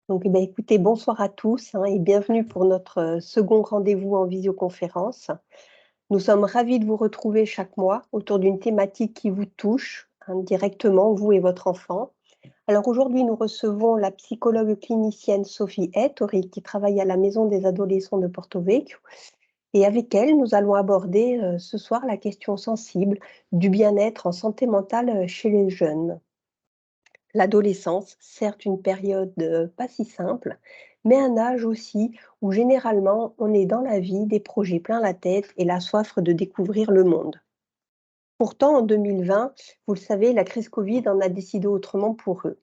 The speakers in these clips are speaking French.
Donc, écoutez, bonsoir à tous et bienvenue pour notre second rendez-vous en visioconférence. Nous sommes ravis de vous retrouver chaque mois autour d'une thématique qui vous touche directement, vous et votre enfant. Alors aujourd'hui, nous recevons la psychologue clinicienne Sophie Ettori qui travaille à la Maison des adolescents de Porto Vecchio. Et avec elle, nous allons aborder ce soir la question sensible du bien-être en santé mentale chez les jeunes. L'adolescence, certes une période pas si simple, mais un âge aussi où généralement on est dans la vie, des projets plein la tête et la soif de découvrir le monde. Pourtant, en 2020, vous le savez, la crise Covid en a décidé autrement pour eux.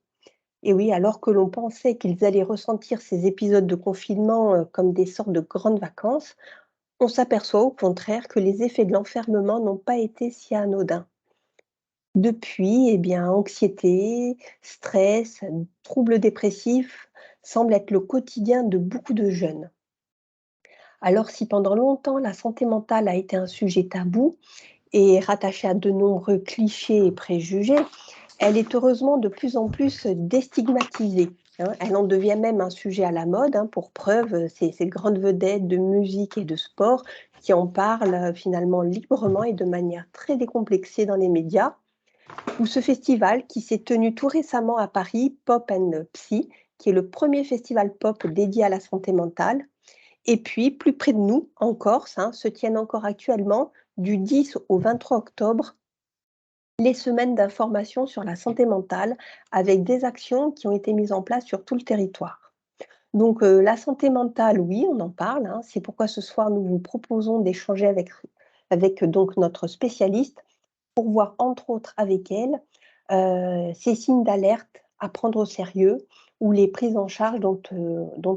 Et oui, alors que l'on pensait qu'ils allaient ressentir ces épisodes de confinement comme des sortes de grandes vacances, on s'aperçoit au contraire que les effets de l'enfermement n'ont pas été si anodins. Depuis, anxiété, stress, troubles dépressifs semblent être le quotidien de beaucoup de jeunes. Alors si pendant longtemps la santé mentale a été un sujet tabou et rattaché à de nombreux clichés et préjugés, elle est heureusement de plus en plus déstigmatisée. Elle en devient même un sujet à la mode, pour preuve, ces grandes vedettes de musique et de sport qui en parlent finalement librement et de manière très décomplexée dans les médias, ou ce festival qui s'est tenu tout récemment à Paris, Pop and Psy, qui est le premier festival pop dédié à la santé mentale. Et puis, plus près de nous, en Corse, se tiennent encore actuellement, du 10 au 23 octobre, les semaines d'information sur la santé mentale, avec des actions qui ont été mises en place sur tout le territoire. Donc, la santé mentale, oui, on en parle. C'est pourquoi ce soir, nous vous proposons d'échanger avec donc notre spécialiste pour voir, entre autres, avec elle, ces signes d'alerte à prendre au sérieux ou les prises en charge dont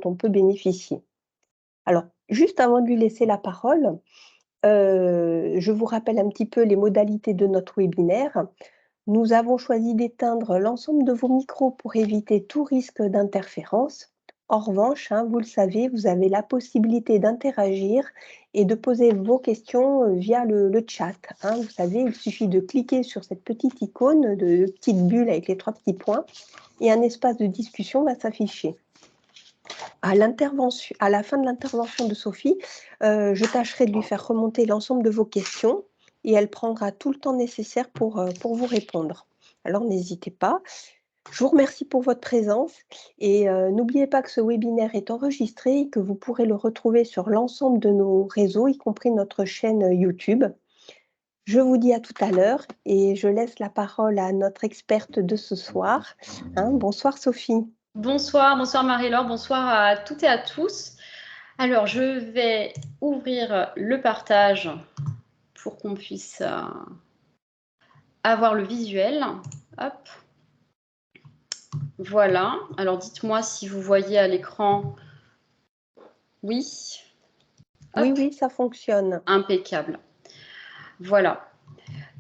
on peut bénéficier. Alors, juste avant de lui laisser la parole, je vous rappelle un petit peu les modalités de notre webinaire. Nous avons choisi d'éteindre l'ensemble de vos micros pour éviter tout risque d'interférence. En revanche, vous le savez, vous avez la possibilité d'interagir et de poser vos questions via le chat. Vous savez, il suffit de cliquer sur cette petite icône de petite bulle avec les 3 petits points et un espace de discussion va s'afficher. À la fin de l'intervention de Sophie, je tâcherai de lui faire remonter l'ensemble de vos questions et elle prendra tout le temps nécessaire pour vous répondre. Alors n'hésitez pas. Je vous remercie pour votre présence et n'oubliez pas que ce webinaire est enregistré et que vous pourrez le retrouver sur l'ensemble de nos réseaux, y compris notre chaîne YouTube. Je vous dis à tout à l'heure et je laisse la parole à notre experte de ce soir. Bonsoir Sophie. Bonsoir, bonsoir Marie-Laure, bonsoir à toutes et à tous. Alors, je vais ouvrir le partage pour qu'on puisse avoir le visuel. Hop. Voilà. Alors, dites-moi si vous voyez à l'écran. Oui. Hop. Oui, ça fonctionne. Impeccable. Voilà.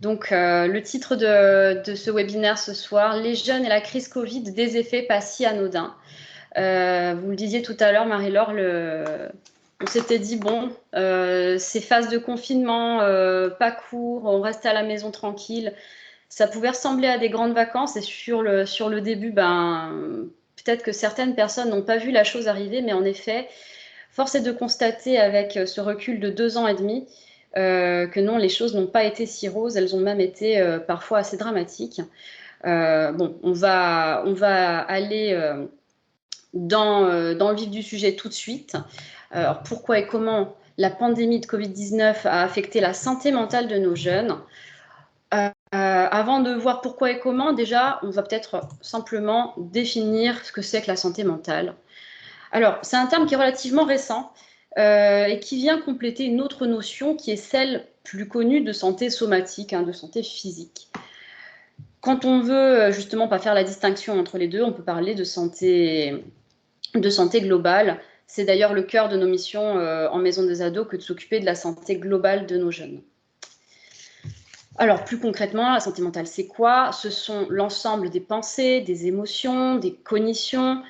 Donc, le titre de ce webinaire ce soir, les jeunes et la crise Covid, des effets pas si anodins. Vous le disiez tout à l'heure, Marie-Laure, on s'était dit, bon, ces phases de confinement, pas court, on reste à la maison tranquille, ça pouvait ressembler à des grandes vacances et sur le début, peut-être que certaines personnes n'ont pas vu la chose arriver, mais en effet, force est de constater avec ce recul de 2 ans et demi que non, les choses n'ont pas été si roses, elles ont même été parfois assez dramatiques. Bon, on va aller dans le vif du sujet tout de suite. Alors, pourquoi et comment la pandémie de Covid-19 a affecté la santé mentale de nos jeunes. Avant de voir pourquoi et comment, déjà, on va peut-être simplement définir ce que c'est que la santé mentale. Alors, c'est un terme qui est relativement récent et qui vient compléter une autre notion qui est celle plus connue de santé somatique, de santé physique. Quand on veut justement pas faire la distinction entre les deux, on peut parler de santé globale. C'est d'ailleurs le cœur de nos missions en maison des ados que de s'occuper de la santé globale de nos jeunes. Alors, plus concrètement, la santé mentale, c'est quoi? Ce sont l'ensemble des pensées, des émotions, des cognitions,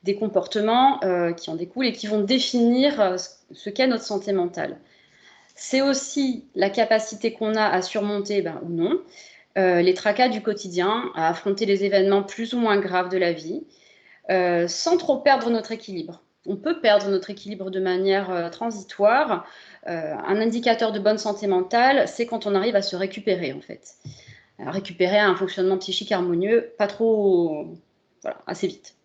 des comportements qui en découlent et qui vont définir ce qu'est notre santé mentale. C'est aussi la capacité qu'on a à surmonter ou non les tracas du quotidien, à affronter les événements plus ou moins graves de la vie, sans trop perdre notre équilibre. On peut perdre notre équilibre de manière transitoire. Un indicateur de bonne santé mentale, c'est quand on arrive à se récupérer, en fait. Récupérer un fonctionnement psychique harmonieux, pas trop, voilà, assez vite.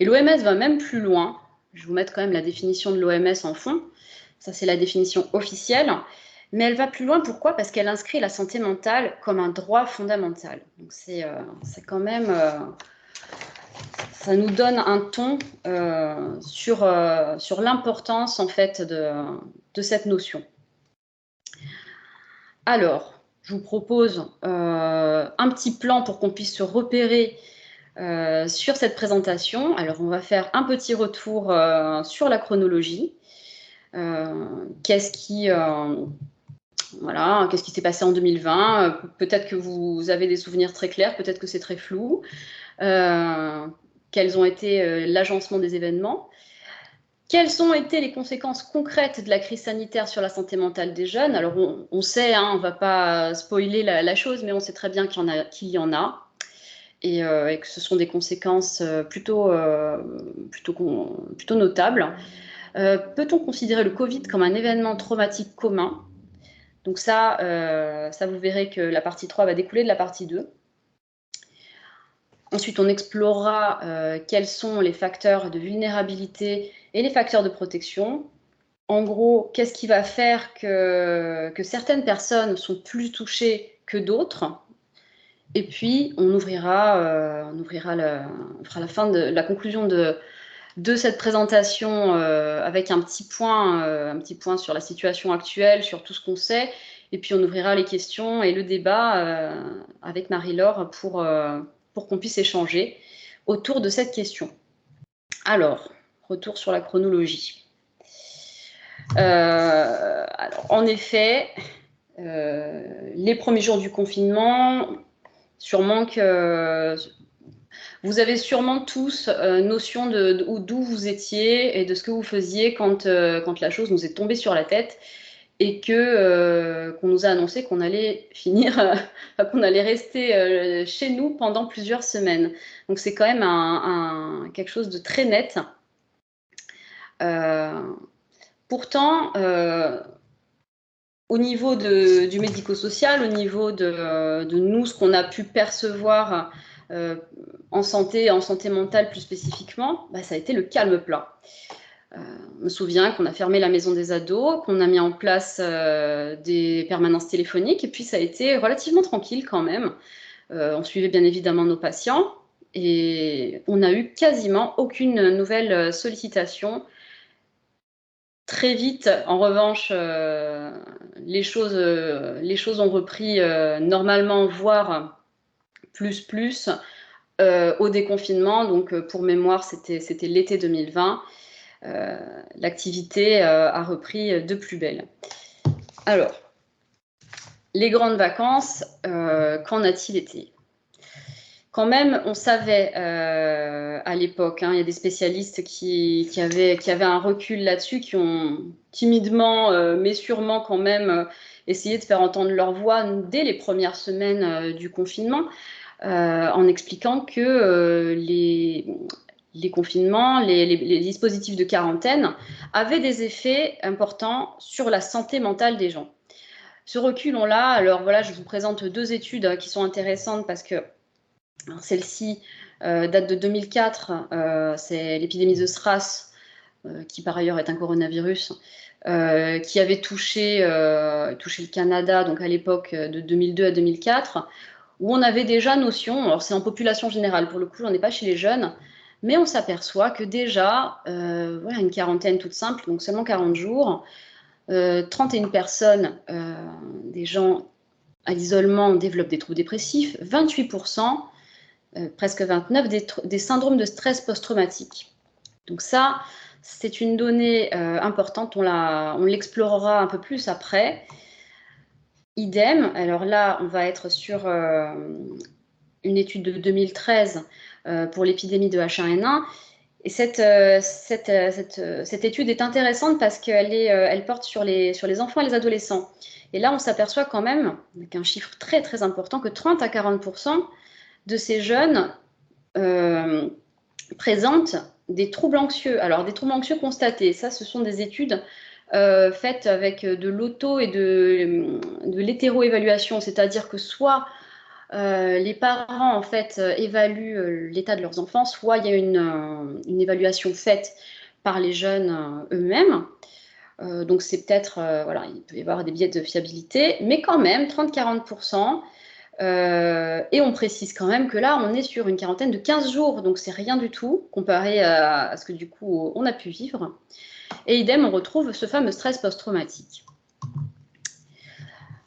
Et l'OMS va même plus loin. Je vais vous mettre quand même la définition de l'OMS en fond. Ça, c'est la définition officielle. Mais elle va plus loin, pourquoi? Parce qu'elle inscrit la santé mentale comme un droit fondamental. Donc c'est quand même... ça nous donne un ton sur l'importance, en fait, de cette notion. Alors, je vous propose un petit plan pour qu'on puisse se repérer sur cette présentation. Alors, on va faire un petit retour sur la chronologie. Qu'est-ce qui s'est passé en 2020? Peut-être que vous avez des souvenirs très clairs, peut-être que c'est très flou. Quels ont été l'agencement des événements? Quelles ont été les conséquences concrètes de la crise sanitaire sur la santé mentale des jeunes? Alors, on sait, on ne va pas spoiler la chose, mais on sait très bien qu'il y en a. Et que ce sont des conséquences plutôt notables. Peut-on considérer le Covid comme un événement traumatique commun? Donc ça, vous verrez que la partie 3 va découler de la partie 2. Ensuite, on explorera quels sont les facteurs de vulnérabilité et les facteurs de protection. En gros, qu'est-ce qui va faire que certaines personnes sont plus touchées que d'autres? Et puis, on fera la conclusion de cette présentation avec un petit point sur la situation actuelle, sur tout ce qu'on sait. Et puis, on ouvrira les questions et le débat avec Marie-Laure pour qu'on puisse échanger autour de cette question. Alors, retour sur la chronologie. Alors, en effet, les premiers jours du confinement, sûrement que vous avez sûrement tous notion d'où vous étiez et de ce que vous faisiez quand la chose nous est tombée sur la tête et qu'on nous a annoncé qu'on allait qu'on allait rester chez nous pendant plusieurs semaines. Donc c'est quand même quelque chose de très net. Pourtant, au niveau du médico-social, au niveau de nous, ce qu'on a pu percevoir en santé mentale plus spécifiquement, ça a été le calme plat. Je me souviens qu'on a fermé la maison des ados, qu'on a mis en place des permanences téléphoniques, et puis ça a été relativement tranquille quand même. On suivait bien évidemment nos patients, et on n'a eu quasiment aucune nouvelle sollicitation. Très vite, en revanche, les choses ont repris normalement, voire plus au déconfinement. Donc, pour mémoire, c'était l'été 2020. L'activité a repris de plus belle. Alors, les grandes vacances, qu'en a-t-il été? Quand même, on savait à l'époque, il y a des spécialistes qui avaient un recul là-dessus, qui ont timidement, mais sûrement quand même, essayé de faire entendre leur voix dès les premières semaines du confinement, en expliquant que les confinements, les dispositifs de quarantaine avaient des effets importants sur la santé mentale des gens. Ce recul, on l'a. Alors voilà, je vous présente 2 études qui sont intéressantes parce que celle-ci date de 2004, c'est l'épidémie de SRAS, qui par ailleurs est un coronavirus, qui avait touché le Canada, donc à l'époque de 2002 à 2004, où on avait déjà notion, alors c'est en population générale, pour le coup, on n'est pas chez les jeunes, mais on s'aperçoit que déjà, voilà, une quarantaine toute simple, donc seulement 40 jours, 31 personnes, des gens à l'isolement développent des troubles dépressifs, 28%, presque 29%, des syndromes de stress post-traumatique. Donc ça, c'est une donnée importante, on l'explorera un peu plus après. Idem, alors là, on va être sur une étude de 2013 pour l'épidémie de H1N1. Et cette étude est intéressante parce qu'elle porte sur les enfants et les adolescents. Et là, on s'aperçoit quand même, avec un chiffre très très important, que 30 à 40% de ces jeunes présentent des troubles anxieux. Alors, des troubles anxieux constatés, ça, ce sont des études faites avec de l'auto et de l'hétéro-évaluation, c'est-à-dire que soit les parents, en fait, évaluent l'état de leurs enfants, soit il y a une évaluation faite par les jeunes eux-mêmes. Donc, c'est peut-être, voilà, il peut y avoir des biais de fiabilité, mais quand même, 30-40%. Et on précise quand même que là, on est sur une quarantaine de 15 jours, donc c'est rien du tout comparé à ce que du coup on a pu vivre. Et idem, on retrouve ce fameux stress post-traumatique.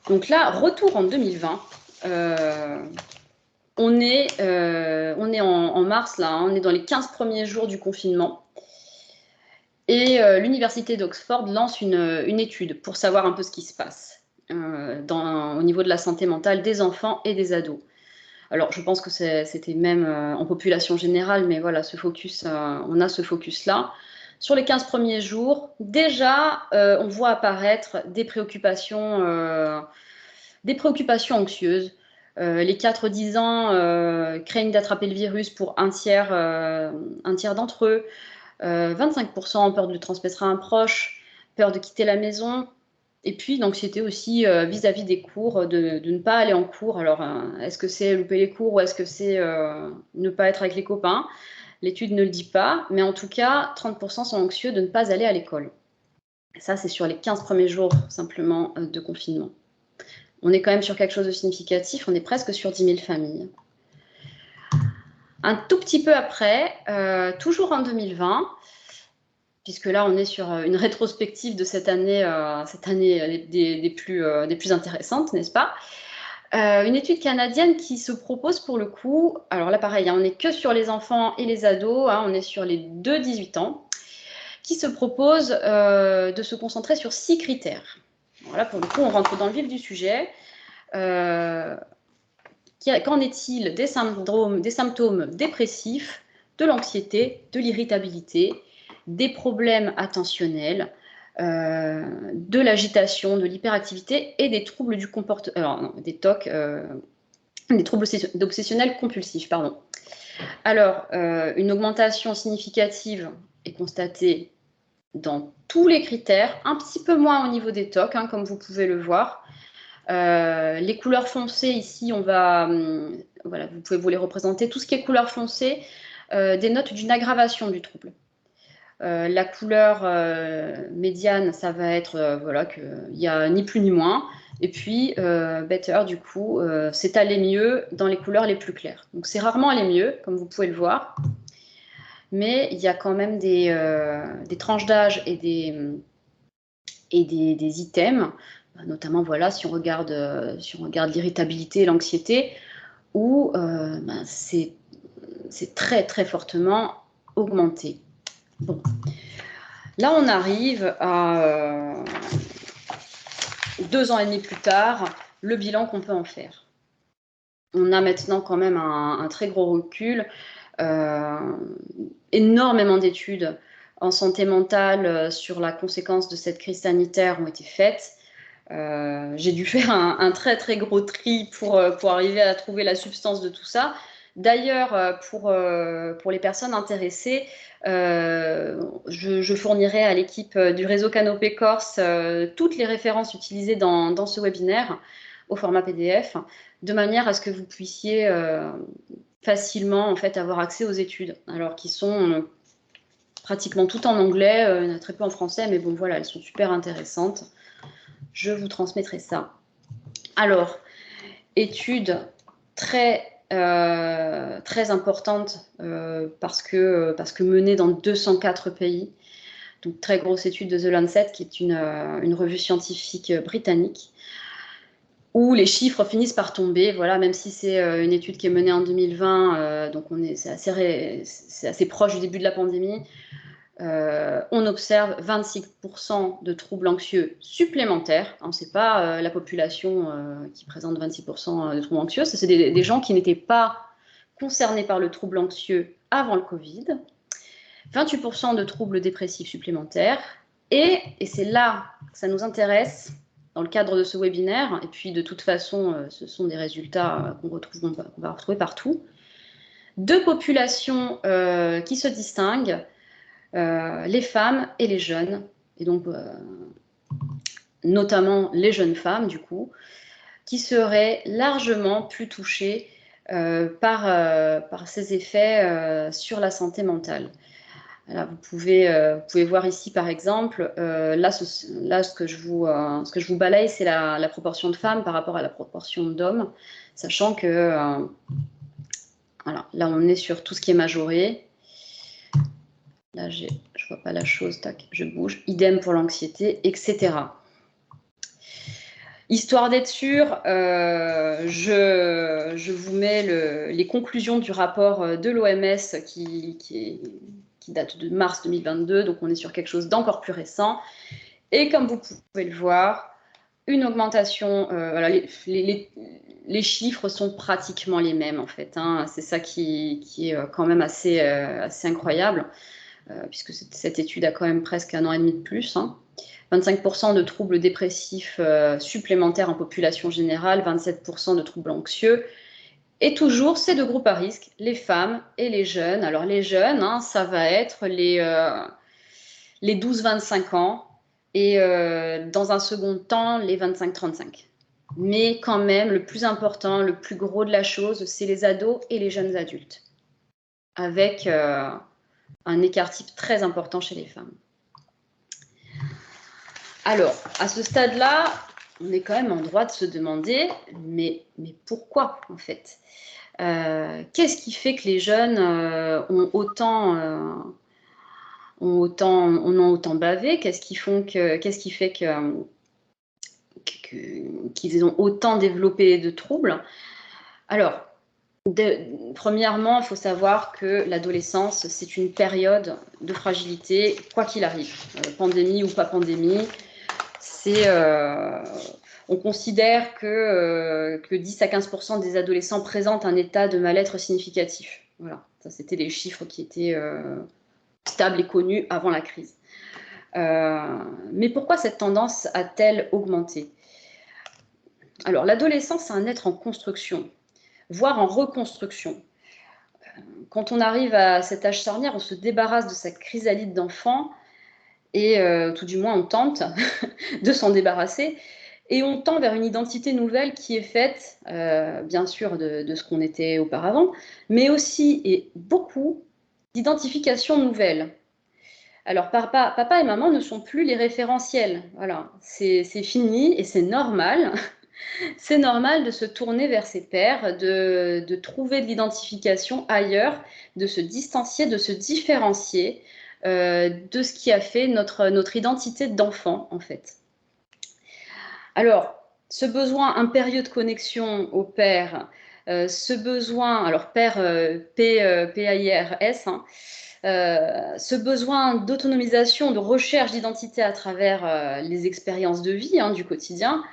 Donc là, retour en 2020. On est en mars, là, hein, on est dans les 15 premiers jours du confinement. Et l'université d'Oxford lance une étude pour savoir un peu ce qui se passe au niveau de la santé mentale des enfants et des ados. Alors, je pense que c'était même en population générale, mais voilà, on a ce focus-là. Sur les 15 premiers jours, déjà, on voit apparaître des préoccupations anxieuses. Les 4-10 ans craignent d'attraper le virus pour un tiers d'entre eux. 25% ont peur de le transmettre à un proche, peur de quitter la maison. Et puis, l'anxiété aussi vis-à-vis des cours, de ne pas aller en cours. Alors, est-ce que c'est louper les cours ou est-ce que c'est ne pas être avec les copains? L'étude ne le dit pas, mais en tout cas, 30% sont anxieux de ne pas aller à l'école. Ça, c'est sur les 15 premiers jours simplement de confinement. On est quand même sur quelque chose de significatif, on est presque sur 10 000 familles. Un tout petit peu après, toujours en 2020, puisque là, on est sur une rétrospective de cette année des plus intéressantes, n'est-ce pas? Une étude canadienne qui se propose pour le coup, alors là pareil, hein, on n'est que sur les enfants et les ados, hein, on est sur les 2-18 ans, qui se propose de se concentrer sur 6 critères. Voilà, pour le coup, on rentre dans le vif du sujet. Qu'en est-il des symptômes dépressifs, de l'anxiété, de l'irritabilité, des problèmes attentionnels, de l'agitation, de l'hyperactivité et des troubles du comportement, alors non, des TOC, des troubles obsessionnels compulsifs, pardon. Alors, une augmentation significative est constatée dans tous les critères, un petit peu moins au niveau des TOC, hein, comme vous pouvez le voir. Les couleurs foncées, ici, voilà, vous pouvez vous les représenter. Tout ce qui est couleur foncée dénote d'une aggravation du trouble. La couleur médiane, ça va être voilà, qu'il n'y a ni plus ni moins. Et puis, better, du coup, c'est aller mieux dans les couleurs les plus claires. Donc, c'est rarement aller mieux, comme vous pouvez le voir. Mais il y a quand même des tranches d'âge et des items, notamment voilà, si on regarde l'irritabilité et l'anxiété, où c'est très très fortement augmenté. Bon. Là, on arrive à 2 ans et demi plus tard, le bilan qu'on peut en faire. On a maintenant quand même un très gros recul, énormément d'études en santé mentale sur la conséquence de cette crise sanitaire ont été faites. J'ai dû faire un très très gros tri pour arriver à trouver la substance de tout ça. D'ailleurs, pour les personnes intéressées, je fournirai à l'équipe du réseau Canopée Corse toutes les références utilisées dans ce webinaire au format PDF, de manière à ce que vous puissiez facilement en fait, avoir accès aux études, alors qui sont pratiquement toutes en anglais, il y en a très peu en français, mais bon voilà, elles sont super intéressantes. Je vous transmettrai ça. Alors, étude très importante parce que menée dans 204 pays. Donc, très grosse étude de The Lancet, qui est une revue scientifique britannique, où les chiffres finissent par tomber. Voilà, même si c'est une étude qui est menée en 2020, donc c'est assez proche du début de la pandémie. On observe 26% de troubles anxieux supplémentaires. Ce n'est pas la population qui présente 26% de troubles anxieux, c'est des gens qui n'étaient pas concernés par le trouble anxieux avant le Covid. 28% de troubles dépressifs supplémentaires. Et c'est là que ça nous intéresse dans le cadre de ce webinaire. Et puis de toute façon, ce sont des résultats qu'on va retrouver partout. Deux populations qui se distinguent, les femmes et les jeunes, et donc notamment les jeunes femmes du coup, qui seraient largement plus touchées par ces effets sur la santé mentale. Alors, vous pouvez voir ici par exemple, là ce que je vous balaye, c'est la proportion de femmes par rapport à la proportion d'hommes, sachant que voilà, là on est sur tout ce qui est majoré. Là je vois pas la chose, tac, je bouge. Idem pour l'anxiété, etc. Histoire d'être sûr, je vous mets les conclusions du rapport de l'OMS qui date de mars 2022, donc on est sur quelque chose d'encore plus récent. Et comme vous pouvez le voir, une augmentation, voilà, les chiffres sont pratiquement les mêmes en fait, hein. C'est ça qui est quand même assez incroyable, puisque cette étude a quand même presque 1 an et demi de plus, hein. 25% de troubles dépressifs supplémentaires en population générale, 27% de troubles anxieux. Et toujours, ces deux groupes à risque, les femmes et les jeunes. Alors les jeunes, hein, ça va être les 12-25 ans et dans un second temps, les 25-35. Mais quand même, le plus important, le plus gros de la chose, c'est les ados et les jeunes adultes, avec un écart type très important chez les femmes. Alors, à ce stade-là, on est quand même en droit de se demander, mais pourquoi en fait? Qu'est-ce qui fait que les jeunes ont autant bavé? Qu'est-ce qui fait qu'ils ont autant développé de troubles? Alors, premièrement, il faut savoir que l'adolescence, c'est une période de fragilité, quoi qu'il arrive, pandémie ou pas pandémie. On considère que 10 à 15% des adolescents présentent un état de mal-être significatif. Voilà, ça c'était les chiffres qui étaient stables et connus avant la crise. Mais pourquoi cette tendance a-t-elle augmenté? Alors, l'adolescence, c'est un être en construction, voire en reconstruction. Quand on arrive à cet âge charnière, on se débarrasse de cette chrysalide d'enfant, et tout du moins on tente de s'en débarrasser, et on tend vers une identité nouvelle qui est faite, bien sûr, de ce qu'on était auparavant, mais aussi, et beaucoup, d'identifications nouvelles. Alors, papa et maman ne sont plus les référentiels. Voilà, c'est fini et c'est normal. C'est normal de se tourner vers ses pairs, de trouver de l'identification ailleurs, de se distancier, de se différencier de ce qui a fait notre identité d'enfant, en fait. Alors, ce besoin impérieux de connexion au père, ce besoin, alors père P-A-I-R-S, hein, ce besoin d'autonomisation, de recherche d'identité à travers les expériences de vie, hein, du quotidien,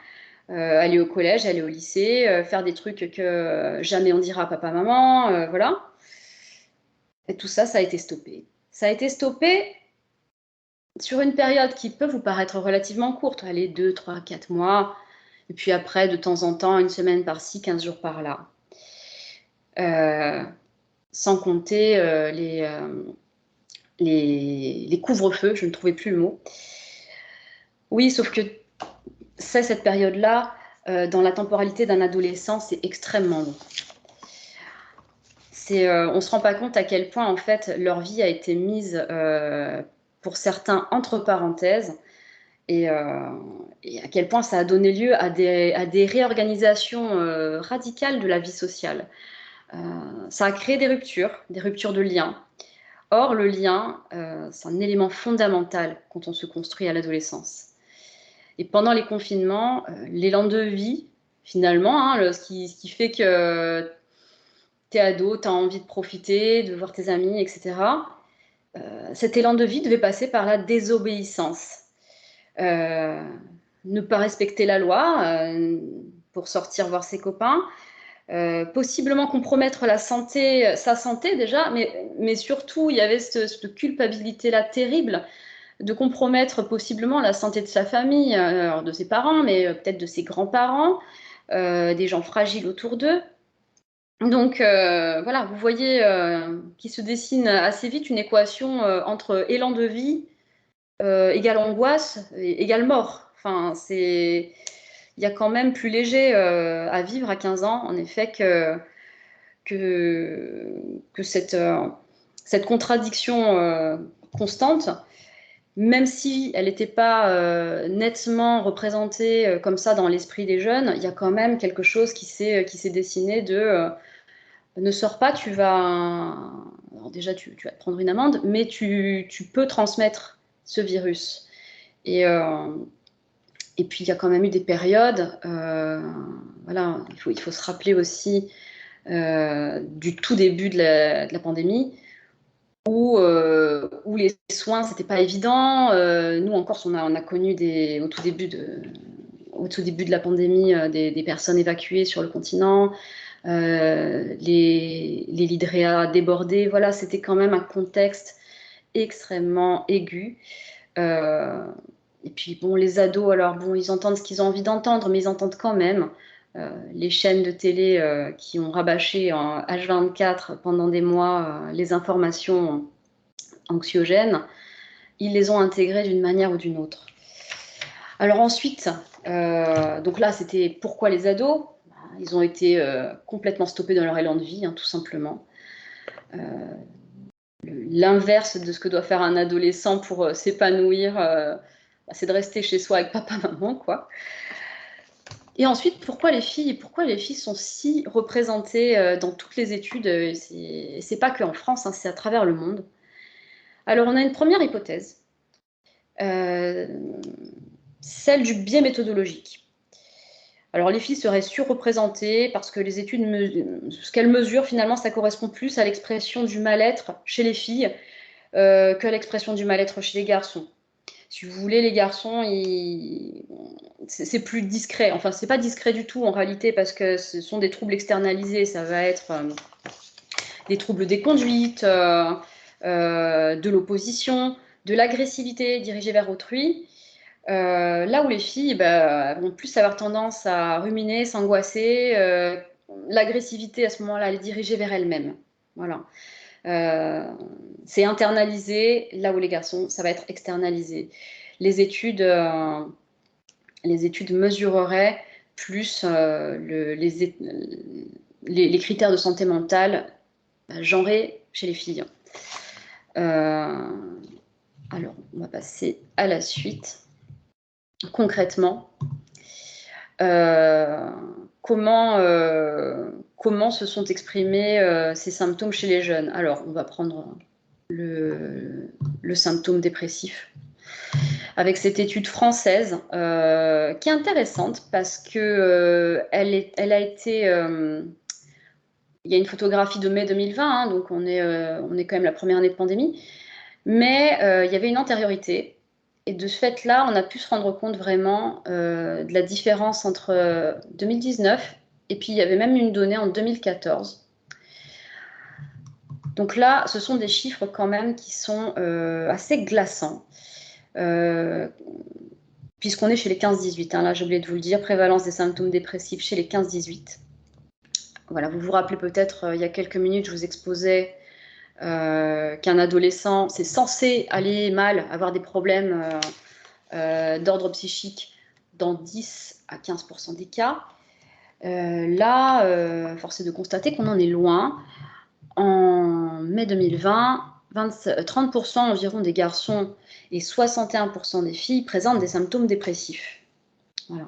aller au collège, aller au lycée, faire des trucs que jamais on dira à papa-maman, voilà. Et tout ça, ça a été stoppé. Ça a été stoppé sur une période qui peut vous paraître relativement courte, allez, 2, 3, 4 mois, et puis après, de temps en temps, une semaine par-ci, 15 jours par-là. Sans compter les couvre-feux, je ne trouvais plus le mot. Oui, sauf que cette période-là, dans la temporalité d'un adolescent, c'est extrêmement long. On ne se rend pas compte à quel point, en fait, leur vie a été mise, pour certains, entre parenthèses, et à quel point ça a donné lieu à des réorganisations radicales de la vie sociale. Ça a créé des ruptures de liens. Or, le lien, c'est un élément fondamental quand on se construit à l'adolescence. Et pendant les confinements, l'élan de vie, finalement, hein, ce qui fait que tu es ado, tu as envie de profiter, de voir tes amis, etc. Cet élan de vie devait passer par la désobéissance. Ne pas respecter la loi pour sortir voir ses copains, possiblement compromettre sa santé déjà, mais surtout, il y avait cette culpabilité-là terrible de compromettre possiblement la santé de sa famille, alors de ses parents, mais peut-être de ses grands-parents, des gens fragiles autour d'eux. Donc voilà, vous voyez qu'il se dessine assez vite une équation entre élan de vie égale angoisse égale mort. Enfin, il y a quand même plus léger à vivre à 15 ans, en effet, que cette contradiction constante, même si elle n'était pas nettement représentée comme ça dans l'esprit des jeunes, il y a quand même quelque chose qui s'est dessiné de ne sors pas, tu vas... Alors déjà, tu vas te prendre une amende, mais tu peux transmettre ce virus. Et puis, il y a quand même eu des périodes, voilà, il faut se rappeler aussi du tout début de la pandémie, où les soins, c'était pas évident. Nous, en Corse, on a connu au tout début de la pandémie des personnes évacuées sur le continent, les lits de réa débordés. Voilà, c'était quand même un contexte extrêmement aigu. Et puis, bon, les ados, alors, bon, ils entendent ce qu'ils ont envie d'entendre, mais ils entendent quand même. Les chaînes de télé qui ont rabâché en H24 pendant des mois les informations anxiogènes, ils les ont intégrées d'une manière ou d'une autre. Alors ensuite, donc là, c'était pourquoi les ados? Ils ont été complètement stoppés dans leur élan de vie, hein, tout simplement. L'inverse de ce que doit faire un adolescent pour s'épanouir, c'est de rester chez soi avec papa, maman, quoi. Et ensuite, pourquoi les filles? Pourquoi les filles sont si représentées dans toutes les études? C'est pas qu'en France, hein, c'est à travers le monde. Alors, on a une première hypothèse, euh, celle du biais méthodologique. Alors, les filles seraient surreprésentées parce que les études, ce qu'elles mesurent, finalement, ça correspond plus à l'expression du mal-être chez les filles que l'expression du mal-être chez les garçons. Si vous voulez, les garçons, c'est plus discret. Enfin, c'est pas discret du tout en réalité parce que ce sont des troubles externalisés. Ça va être des troubles des conduites, de l'opposition, de l'agressivité dirigée vers autrui. Là où les filles vont plus avoir tendance à ruminer, s'angoisser, l'agressivité à ce moment-là, elle est dirigée vers elle-même. Voilà. C'est internalisé, là où les garçons, ça va être externalisé. Les études mesureraient plus les critères de santé mentale genrés chez les filles. Alors, on va passer à la suite. Concrètement, comment se sont exprimés ces symptômes chez les jeunes? Alors, on va prendre le symptôme dépressif avec cette étude française qui est intéressante parce que elle a été... il y a une photographie de mai 2020, hein, donc on est quand même la première année de pandémie, mais il y avait une antériorité. Et de ce fait-là, on a pu se rendre compte vraiment de la différence entre 2019 et puis il y avait même une donnée en 2014. Donc là, ce sont des chiffres quand même qui sont assez glaçants. Puisqu'on est chez les 15-18. Hein, là, j'ai oublié de vous le dire, prévalence des symptômes dépressifs chez les 15-18. Voilà, vous vous rappelez peut-être, il y a quelques minutes, je vous exposais qu'un adolescent, c'est censé aller mal, avoir des problèmes d'ordre psychique dans 10 à 15% des cas. Là, force est de constater qu'on en est loin. En mai 2020, 30% environ des garçons et 61% des filles présentent des symptômes dépressifs. Voilà.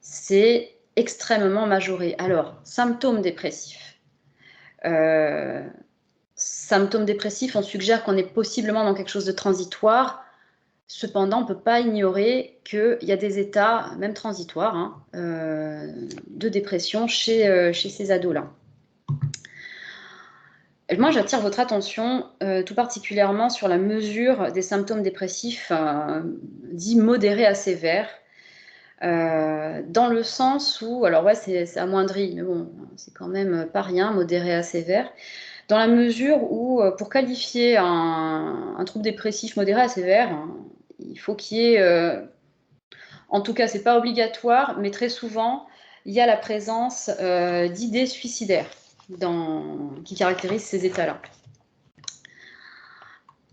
C'est extrêmement majoré. Alors, symptômes dépressifs. Symptômes dépressifs, on suggère qu'on est possiblement dans quelque chose de transitoire. Cependant, on ne peut pas ignorer qu'il y a des états, même transitoires, hein, de dépression chez ces ados-là. Moi, j'attire votre attention tout particulièrement sur la mesure des symptômes dépressifs dits modérés à sévères, dans le sens où, alors ouais, c'est amoindri, mais bon, c'est quand même pas rien, modéré à sévère, dans la mesure où, pour qualifier un trouble dépressif modéré à sévère, hein, il faut qu'il y ait, en tout cas, c'est pas obligatoire, mais très souvent, il y a la présence d'idées suicidaires qui caractérisent ces états-là.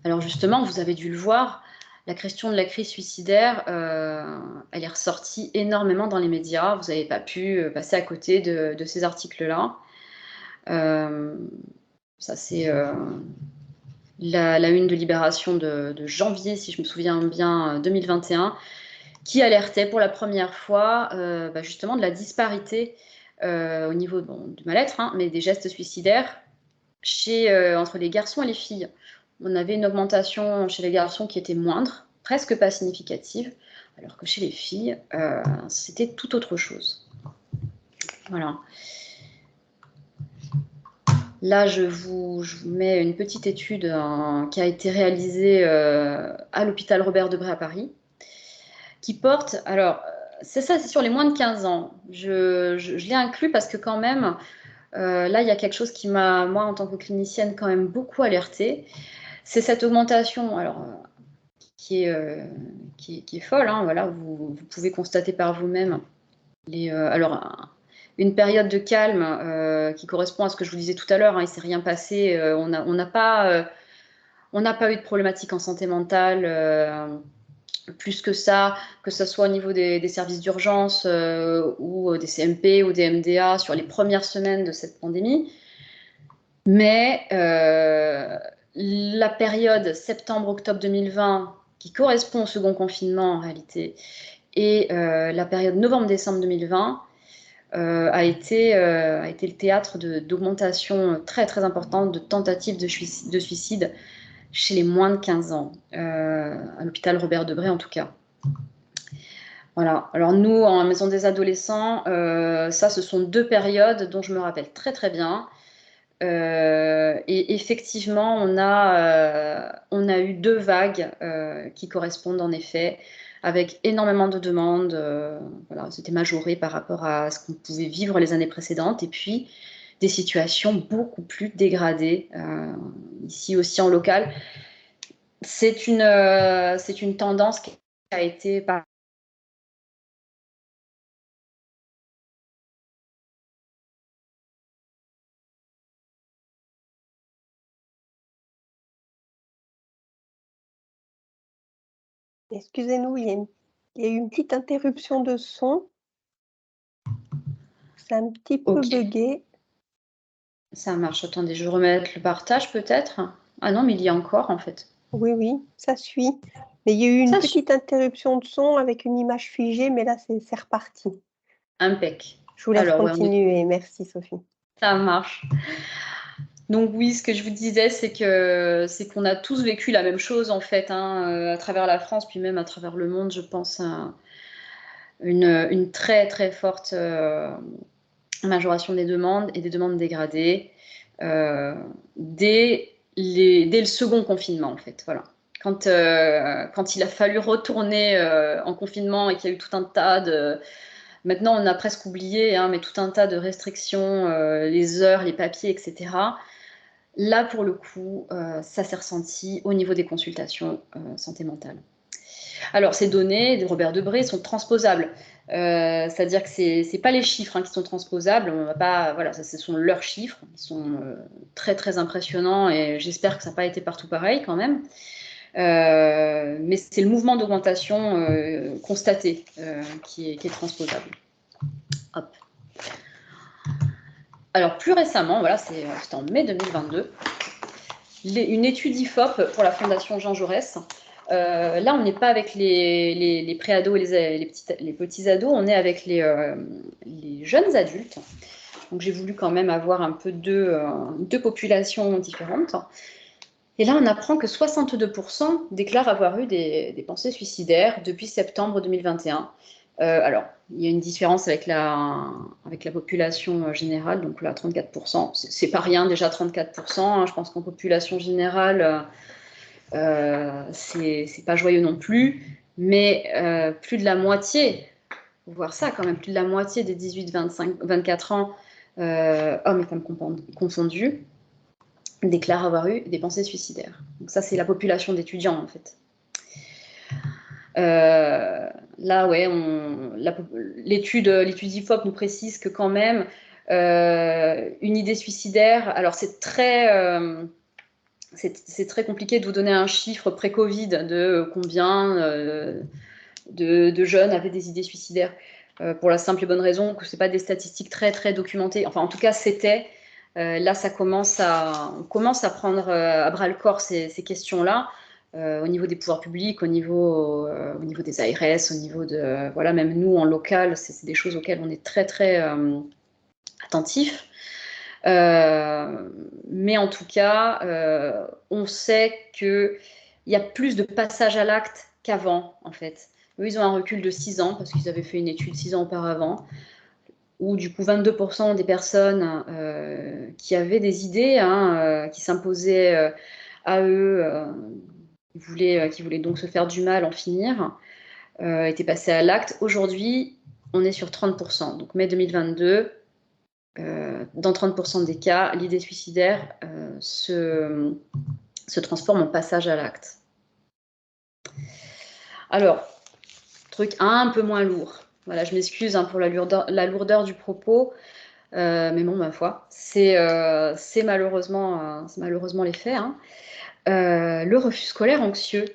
Alors justement, vous avez dû le voir, la question de la crise suicidaire, elle est ressortie énormément dans les médias. Vous n'avez pas pu passer à côté de ces articles-là. Ça, c'est la une de Libération de janvier, si je me souviens bien, 2021, qui alertait pour la première fois justement de la disparité au niveau du mal-être, hein, mais des gestes suicidaires entre les garçons et les filles. On avait une augmentation chez les garçons qui était moindre, presque pas significative, alors que chez les filles, c'était tout autre chose. Voilà. Là, je vous mets une petite étude qui a été réalisée à l'hôpital Robert Debré à Paris, qui porte, alors, c'est sur les moins de 15 ans. Je l'ai inclus parce que quand même, là, il y a quelque chose qui m'a, moi, en tant que clinicienne, quand même beaucoup alertée. C'est cette augmentation, alors, qui est folle, hein, voilà, vous pouvez constater par vous-même. Alors, une période de calme qui correspond à ce que je vous disais tout à l'heure, hein, il ne s'est rien passé, on n'a pas eu de problématique en santé mentale plus que ça, que ce soit au niveau des services d'urgence ou des CMP ou des MDA sur les premières semaines de cette pandémie. Mais la période septembre-octobre 2020, qui correspond au second confinement en réalité, et la période novembre-décembre 2020 a été le théâtre d'augmentation très très importante de tentatives de suicide chez les moins de 15 ans, à l'hôpital Robert Debré en tout cas. Voilà. Alors nous, en maison des adolescents, ça, ce sont 2 périodes dont je me rappelle très très bien. Et effectivement, on a eu 2 vagues qui correspondent en effet, avec énormément de demandes. Voilà, c'était majoré par rapport à ce qu'on pouvait vivre les années précédentes, et puis des situations beaucoup plus dégradées, ici aussi en local. C'est une tendance qui a été Excusez-nous, il y a eu une petite interruption de son. C'est un petit peu bugué. Ça marche. Attendez, je vais remettre le partage peut-être. Ah non, mais il y a encore en fait. Oui, oui, ça suit. Mais il y a eu une petite interruption de son avec une image figée, mais là, c'est reparti. Impec. Je vous laisse continuer. Merci, Sophie. Ça marche. Donc oui, ce que je vous disais, c'est qu'on a tous vécu la même chose en fait, hein, à travers la France, puis même à travers le monde, je pense, une très très forte majoration des demandes et des demandes dégradées dès le second confinement en fait. Voilà. Quand il a fallu retourner en confinement et qu'il y a eu tout un tas de... Maintenant, on a presque oublié, hein, mais tout un tas de restrictions, les heures, les papiers, etc. Là, pour le coup, ça s'est ressenti au niveau des consultations santé mentale. Alors, ces données de Robert Debré sont transposables. C'est-à-dire que ce n'est pas les chiffres qui sont transposables. On va pas, voilà, ce sont leurs chiffres. Ils sont très, très impressionnants et j'espère que ça n'a pas été partout pareil quand même. Mais c'est le mouvement d'augmentation constaté qui est transposable. Hop. Alors, plus récemment, voilà, c'était en mai 2022, une étude IFOP pour la Fondation Jean Jaurès. Là, on n'est pas avec les pré-ados et les petits ados, on est avec les jeunes adultes. Donc, j'ai voulu quand même avoir un peu deux populations différentes. Et là, on apprend que 62% déclarent avoir eu des pensées suicidaires depuis septembre 2021. Alors, il y a une différence avec la population générale, donc là, 34%. C'est pas rien, déjà 34%. Je pense qu'en population générale, c'est pas joyeux non plus, mais plus de la moitié, faut voir ça quand même, plus de la moitié des 18-24 ans, hommes et femmes confondus, déclarent avoir eu des pensées suicidaires. Donc ça, c'est la population d'étudiants, en fait. là, ouais, l'étude IFOP nous précise que quand même, une idée suicidaire, alors c'est très compliqué de vous donner un chiffre pré-Covid de combien de jeunes avaient des idées suicidaires, pour la simple et bonne raison que ce n'est pas des statistiques très, très documentées. Enfin, en tout cas, c'était. Là, on commence à prendre à bras le corps ces questions-là, au niveau des pouvoirs publics, au niveau des ARS, au niveau de. Voilà, même nous, en local, c'est des choses auxquelles on est très, très attentifs. Mais en tout cas, on sait qu'il y a plus de passage à l'acte qu'avant, en fait. Eux, ils ont un recul de 6 ans, parce qu'ils avaient fait une étude 6 ans auparavant, où du coup 22% des personnes qui avaient des idées, qui s'imposaient à eux, qui voulaient donc se faire du mal, en finir, étaient passées à l'acte. Aujourd'hui, on est sur 30%. Donc mai 2022, dans 30% des cas, l'idée suicidaire se transforme en passage à l'acte. Alors, truc un peu moins lourd. Voilà, je m'excuse pour la lourdeur du propos, mais bon, ma foi, c'est malheureusement les faits. Le refus scolaire anxieux.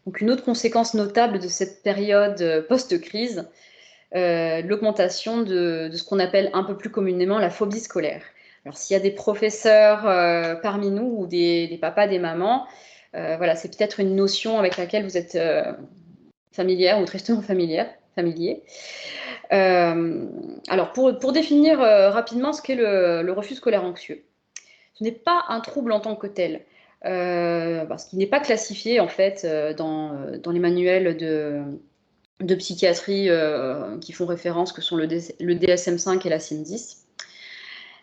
Donc, une autre conséquence notable de cette période post-crise, l'augmentation de ce qu'on appelle un peu plus communément la phobie scolaire. Alors, s'il y a des professeurs parmi nous, ou des papas, des mamans, voilà, c'est peut-être une notion avec laquelle vous êtes familière ou tristement familier. Alors, pour définir rapidement ce qu'est le refus scolaire anxieux, ce n'est pas un trouble en tant que tel, parce qu'il n'est pas classifié en fait dans les manuels de psychiatrie qui font référence, que sont le DSM-5 et la CIM-10.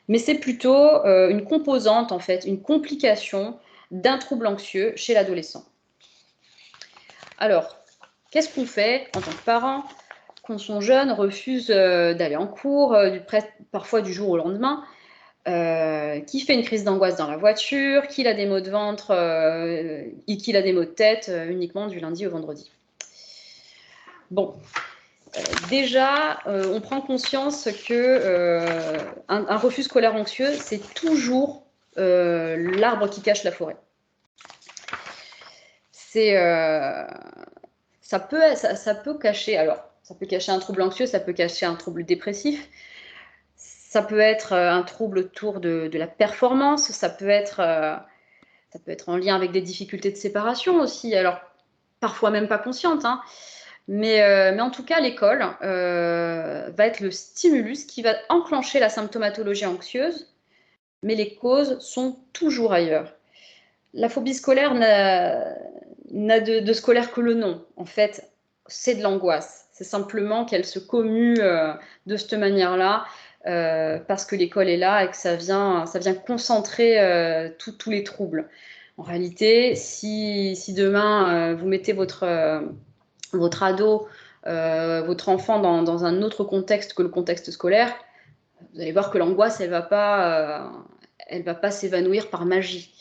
Mais c'est plutôt une composante, en fait, une complication d'un trouble anxieux chez l'adolescent. Alors, qu'est-ce qu'on fait en tant que parent quand son jeune refuse d'aller en cours, parfois du jour au lendemain, qui fait une crise d'angoisse dans la voiture, qu'il a des maux de ventre et qu'il a des maux de tête uniquement du lundi au vendredi? Bon, déjà, on prend conscience que un refus scolaire anxieux, c'est toujours l'arbre qui cache la forêt. Ça peut cacher, alors, ça peut cacher un trouble anxieux, ça peut cacher un trouble dépressif, ça peut être un trouble autour de la performance, ça peut être en lien avec des difficultés de séparation aussi, alors parfois même pas conscientes, mais en tout cas, l'école va être le stimulus qui va enclencher la symptomatologie anxieuse, mais les causes sont toujours ailleurs. La phobie scolaire n'a de scolaire que le nom. En fait, c'est de l'angoisse. C'est simplement qu'elle se commue de cette manière-là parce que l'école est là et que ça vient concentrer tous les troubles. En réalité, si demain vous mettez votre ado, votre enfant dans un autre contexte que le contexte scolaire, vous allez voir que l'angoisse, elle va pas s'évanouir par magie.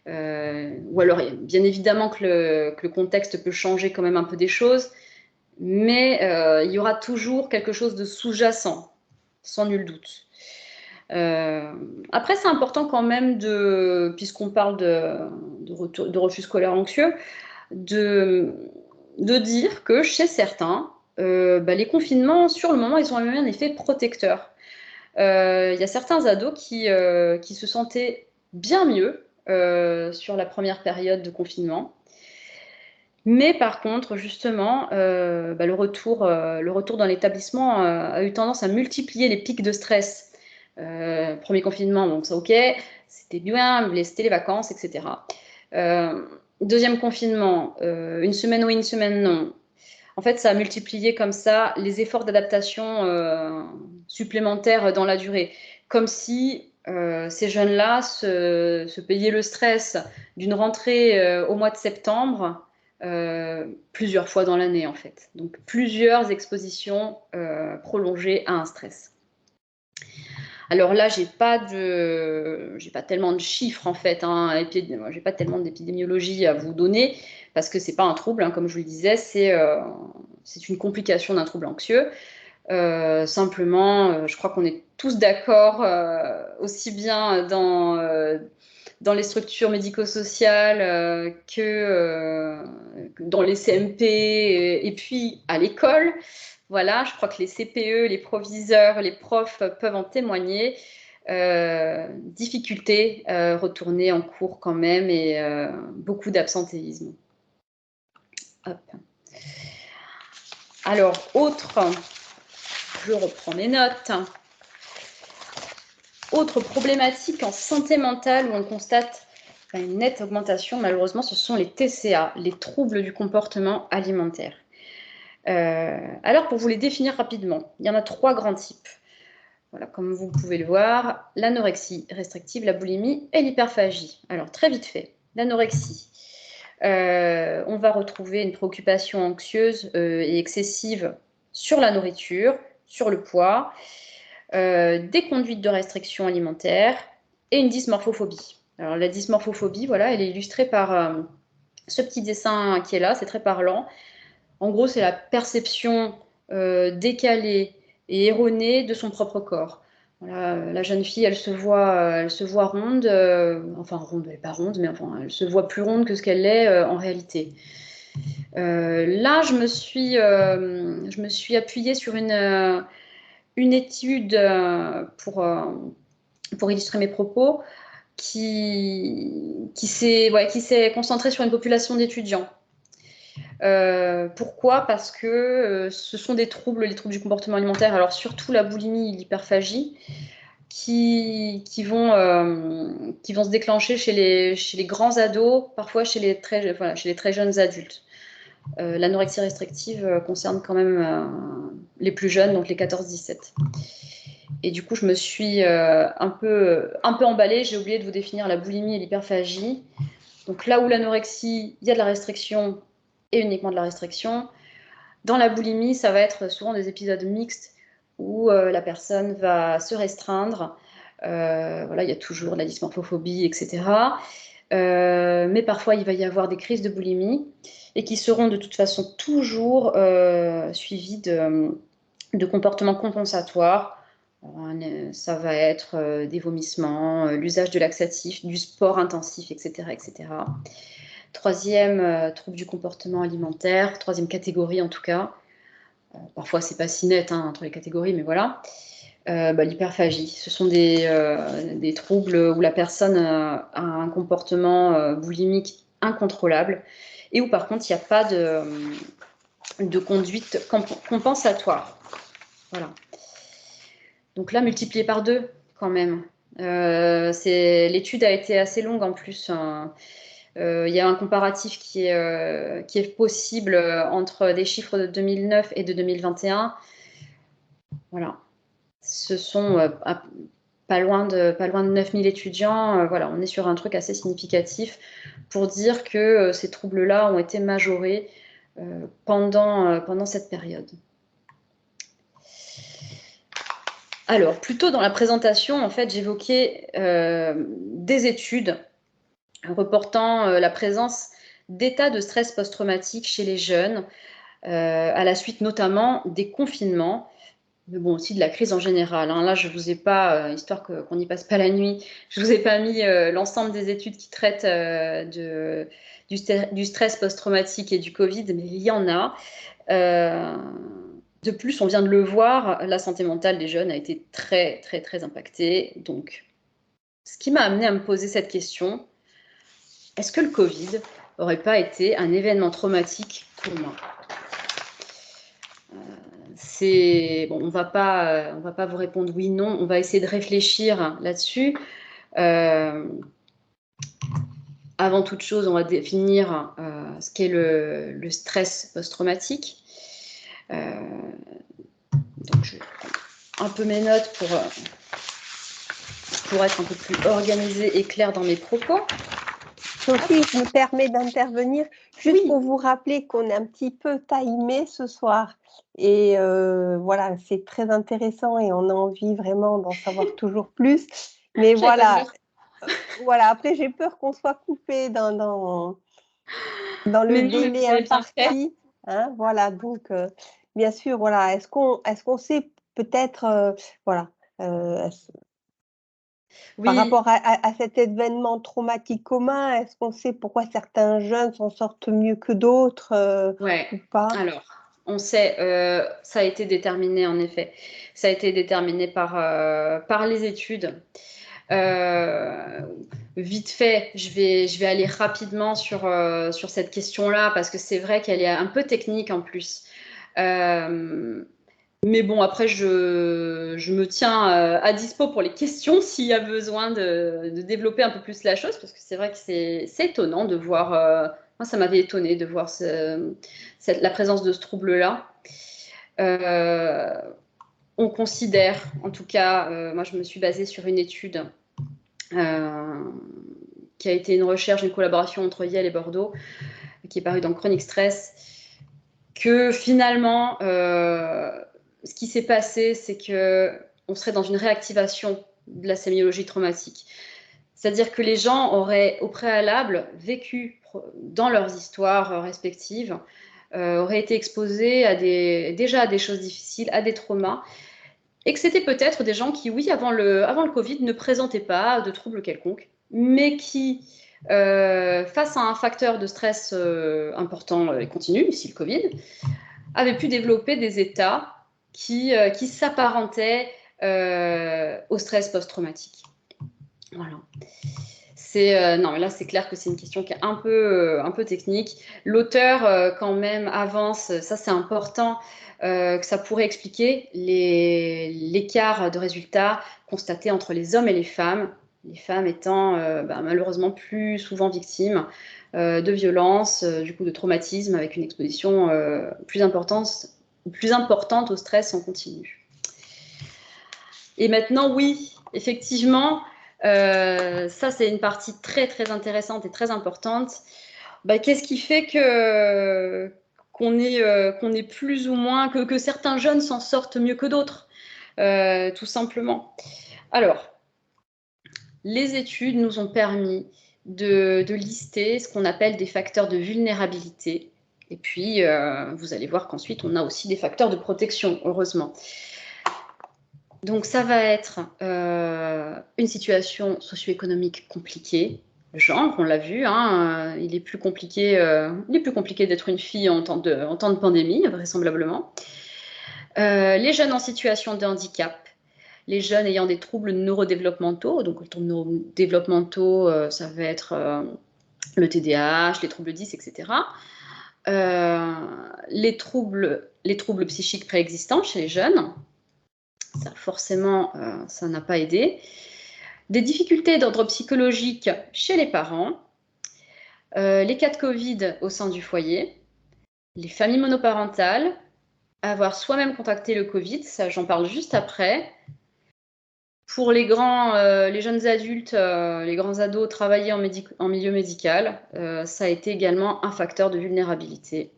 Ou alors, bien évidemment que le contexte peut changer quand même un peu des choses, mais il y aura toujours quelque chose de sous-jacent, sans nul doute. Après, c'est important quand même, puisqu'on parle de refus scolaire anxieux, de dire que chez certains, les confinements, sur le moment, ils ont eu un effet protecteur. Il y a certains ados qui se sentaient bien mieux sur la première période de confinement. Mais par contre, justement, le retour dans l'établissement a eu tendance à multiplier les pics de stress. Premier confinement, donc ça ok, c'était bien, c'était les vacances, etc. Deuxième confinement, une semaine oui, une semaine non. En fait, ça a multiplié comme ça les efforts d'adaptation supplémentaires dans la durée. Comme si ces jeunes-là se payaient le stress d'une rentrée au mois de septembre plusieurs fois dans l'année, en fait. Donc, plusieurs expositions prolongées à un stress. Alors là, j'ai pas tellement de chiffres, en fait. J'ai pas tellement d'épidémiologie à vous donner, parce que c'est pas un trouble, comme je vous le disais, c'est c'est une complication d'un trouble anxieux. Simplement, je crois qu'on est tous d'accord, aussi bien dans les structures médico-sociales que dans les CMP et puis à l'école. Voilà, je crois que les CPE, les proviseurs, les profs peuvent en témoigner. Difficulté retourner en cours quand même et beaucoup d'absentéisme. Hop. Alors, je reprends mes notes. Autre problématique en santé mentale où on constate une nette augmentation, malheureusement, ce sont les TCA, les troubles du comportement alimentaire. Alors, pour vous les définir rapidement, il y en a 3 grands types. Voilà, comme vous pouvez le voir, l'anorexie restrictive, la boulimie et l'hyperphagie. Alors, très vite fait, l'anorexie. On va retrouver une préoccupation anxieuse et excessive sur la nourriture, sur le poids, des conduites de restriction alimentaire et une dysmorphophobie. Alors la dysmorphophobie, voilà, elle est illustrée par ce petit dessin qui est là, c'est très parlant. En gros, c'est la perception décalée et erronée de son propre corps. Voilà, la jeune fille, elle se voit ronde, enfin ronde, elle n'est pas ronde, mais enfin, elle se voit plus ronde que ce qu'elle est en réalité. Là, je me suis appuyée sur une étude pour illustrer mes propos qui s'est concentrée sur une population d'étudiants. Pourquoi? Parce que ce sont les troubles du comportement alimentaire, alors surtout la boulimie et l'hyperphagie, qui vont se déclencher chez les grands ados, parfois chez les très jeunes adultes. L'anorexie restrictive concerne quand même les plus jeunes, donc les 14-17. Et du coup, je me suis un peu emballée. J'ai oublié de vous définir la boulimie et l'hyperphagie. Donc là où l'anorexie, il y a de la restriction et uniquement de la restriction. Dans la boulimie, ça va être souvent des épisodes mixtes où la personne va se restreindre. Voilà, il y a toujours de la dysmorphophobie, etc. Mais parfois, il va y avoir des crises de boulimie et qui seront de toute façon toujours suivies de comportements compensatoires. Ça va être des vomissements, l'usage de laxatifs, du sport intensif, etc. etc. Troisième trouble du comportement alimentaire, troisième catégorie en tout cas. Parfois, c'est pas si net entre les catégories, mais voilà. L'hyperphagie, ce sont des troubles où la personne a un comportement boulimique incontrôlable et où par contre, il n'y a pas de conduite compensatoire. Voilà. Donc là, multiplié par 2 quand même. L'étude a été assez longue en plus. Il y a un comparatif qui est possible entre des chiffres de 2009 et de 2021. Voilà. Ce sont pas loin de 9000 étudiants. Voilà, on est sur un truc assez significatif pour dire que ces troubles-là ont été majorés pendant cette période. Alors, plutôt dans la présentation, en fait, j'évoquais des études reportant la présence d'états de stress post-traumatique chez les jeunes, à la suite notamment des confinements, mais bon, aussi de la crise en général. Là, je ne vous ai pas, histoire qu'on n'y passe pas la nuit, je ne vous ai pas mis l'ensemble des études qui traitent du stress post-traumatique et du Covid, mais il y en a. De plus, on vient de le voir, la santé mentale des jeunes a été très, très, très impactée. Donc, ce qui m'a amené à me poser cette question, est-ce que le Covid n'aurait pas été un événement traumatique pour moi? On va pas vous répondre oui, non. On va essayer de réfléchir là-dessus. Avant toute chose, on va définir ce qu'est le stress post-traumatique. Donc, je vais prendre un peu mes notes pour être un peu plus organisée et claire dans mes propos. Sophie, je me permets d'intervenir juste pour vous rappeler qu'on est un petit peu timé ce soir. Et voilà, c'est très intéressant et on a envie vraiment d'en savoir toujours plus. Mais voilà, après j'ai peur qu'on soit coupé dans le délai imparti. Hein, voilà, donc bien sûr, voilà, est-ce qu'on sait peut-être, voilà, est-ce par Oui, rapport à cet événement traumatique commun, est-ce qu'on sait pourquoi certains jeunes s'en sortent mieux que d'autres, ouais. ou pas? Alors, on sait, ça a été déterminé en effet. Ça a été déterminé par les études. Euh, Vite fait, je vais aller rapidement sur cette question-là parce que c'est vrai qu'elle est un peu technique en plus. Euh, mais bon, après, je me tiens à dispo pour les questions s'il y a besoin de développer un peu plus la chose parce que c'est vrai que c'est étonnant de voir. Moi, ça m'avait étonné de voir la présence de ce trouble-là. Euh, on considère, en tout cas, moi je me suis basée sur une étude euh, qui a été une recherche, une collaboration entre Yale et Bordeaux, qui est parue dans Chronique Stress, que finalement, ce qui s'est passé, c'est que on serait dans une réactivation de la sémiologie traumatique. C'est-à-dire que les gens auraient au préalable vécu dans leurs histoires respectives, auraient été exposés déjà à des choses difficiles, à des traumas, et que c'était peut-être des gens qui, oui, avant le Covid, ne présentaient pas de troubles quelconques, mais qui, face à un facteur de stress important et continu, ici le Covid, avaient pu développer des états qui s'apparentaient au stress post-traumatique. Voilà. Non, mais là, c'est clair que c'est une question qui est un peu technique. L'auteur, quand même, avance, ça c'est important, que ça pourrait expliquer l'écart de résultats constatés entre les hommes et les femmes étant malheureusement plus souvent victimes de violences, du coup de traumatismes, avec une exposition plus importante au stress en continu. Et maintenant, oui, effectivement, ça c'est une partie très très intéressante et très importante. Bah, qu'est-ce qui fait qu'on est plus ou moins que certains jeunes s'en sortent mieux que d'autres, tout simplement. Alors, les études nous ont permis de lister ce qu'on appelle des facteurs de vulnérabilité. Et puis, vous allez voir qu'ensuite, on a aussi des facteurs de protection, heureusement. Donc ça va être une situation socio-économique compliquée. Le genre, on l'a vu, hein, il est plus compliqué d'être une fille en temps de pandémie, vraisemblablement. Les jeunes en situation de handicap, les jeunes ayant des troubles neurodéveloppementaux. Donc les troubles neurodéveloppementaux, ça va être le TDAH, les troubles 10, etc. Les troubles psychiques préexistants chez les jeunes, ça, forcément, ça n'a pas aidé. Des difficultés d'ordre psychologique chez les parents, les cas de Covid au sein du foyer, les familles monoparentales, avoir soi-même contracté le Covid, ça j'en parle juste après. Pour les jeunes adultes, les grands ados, travailler en milieu médical, ça a été également un facteur de vulnérabilité.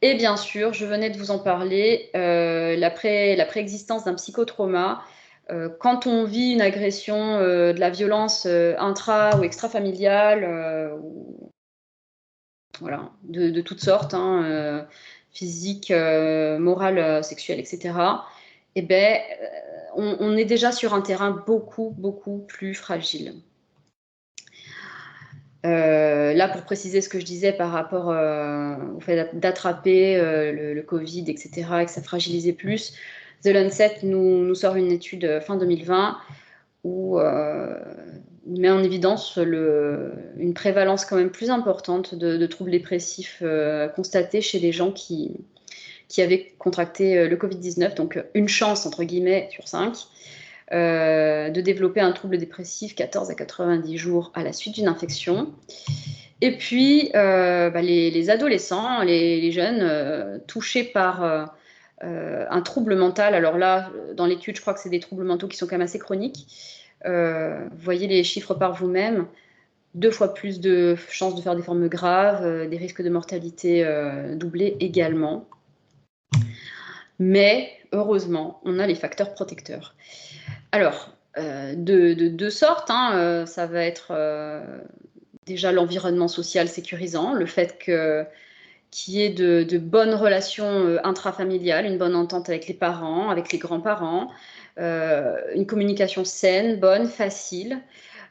Et bien sûr, je venais de vous en parler, la préexistence d'un psychotrauma. Quand on vit une agression, de la violence intra ou extrafamiliale, voilà, de toutes sortes, hein, physique, morale, sexuelle, etc., eh ben, on est déjà sur un terrain beaucoup, beaucoup plus fragile. Là, pour préciser ce que je disais par rapport au fait d'attraper le Covid, etc., et que ça fragilisait plus, The Lancet nous sort une étude fin 2020 où il met en évidence une prévalence quand même plus importante de troubles dépressifs constatés chez les gens qui avaient contracté le Covid-19, donc une chance, entre guillemets, sur 5. De développer un trouble dépressif 14 à 90 jours à la suite d'une infection. Et puis, les adolescents, les jeunes touchés par un trouble mental. Alors là, dans l'étude, je crois que c'est des troubles mentaux qui sont quand même assez chroniques. Vous voyez les chiffres par vous-même. 2 fois plus de chances de faire des formes graves, des risques de mortalité doublés également. Mais heureusement, on a les facteurs protecteurs. Alors, de deux sortes, hein, ça va être déjà l'environnement social sécurisant, le fait qu'il qui est de bonnes relations intrafamiliales, une bonne entente avec les parents, avec les grands-parents, une communication saine, bonne, facile,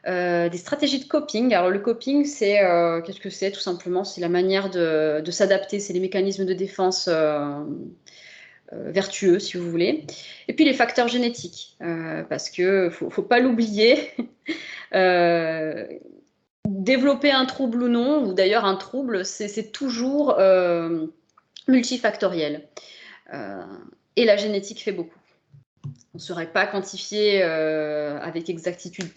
des stratégies de coping. Alors le coping, c'est qu'est-ce que c'est? Tout simplement, c'est la manière de s'adapter, c'est les mécanismes de défense vertueux, si vous voulez. Et puis les facteurs génétiques, parce que faut pas l'oublier. Développer un trouble ou non, ou d'ailleurs un trouble, c'est toujours multifactoriel. Et la génétique fait beaucoup. On ne saurait pas quantifier avec exactitude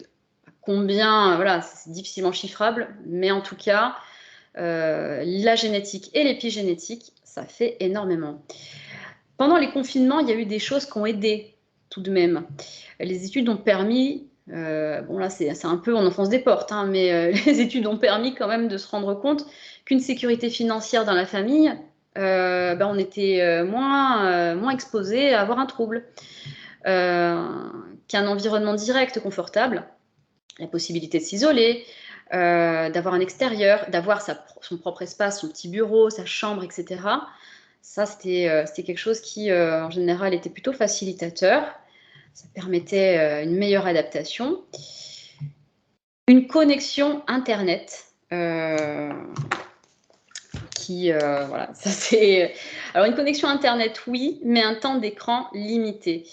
combien, voilà, c'est difficilement chiffrable, mais en tout cas, la génétique et l'épigénétique, ça fait énormément. Pendant les confinements, il y a eu des choses qui ont aidé tout de même. Les études ont permis, bon là c'est un peu on enfonce des portes, hein, mais les études ont permis quand même de se rendre compte qu'une sécurité financière dans la famille, on était moins exposé à avoir un trouble, qu'un environnement direct confortable, la possibilité de s'isoler, d'avoir un extérieur, d'avoir son propre espace, son petit bureau, sa chambre, etc. Ça, c'était quelque chose qui, en général, était plutôt facilitateur. Ça permettait une meilleure adaptation. Une connexion Internet voilà, ça c'est... Alors, une connexion Internet, oui, mais un temps d'écran limité.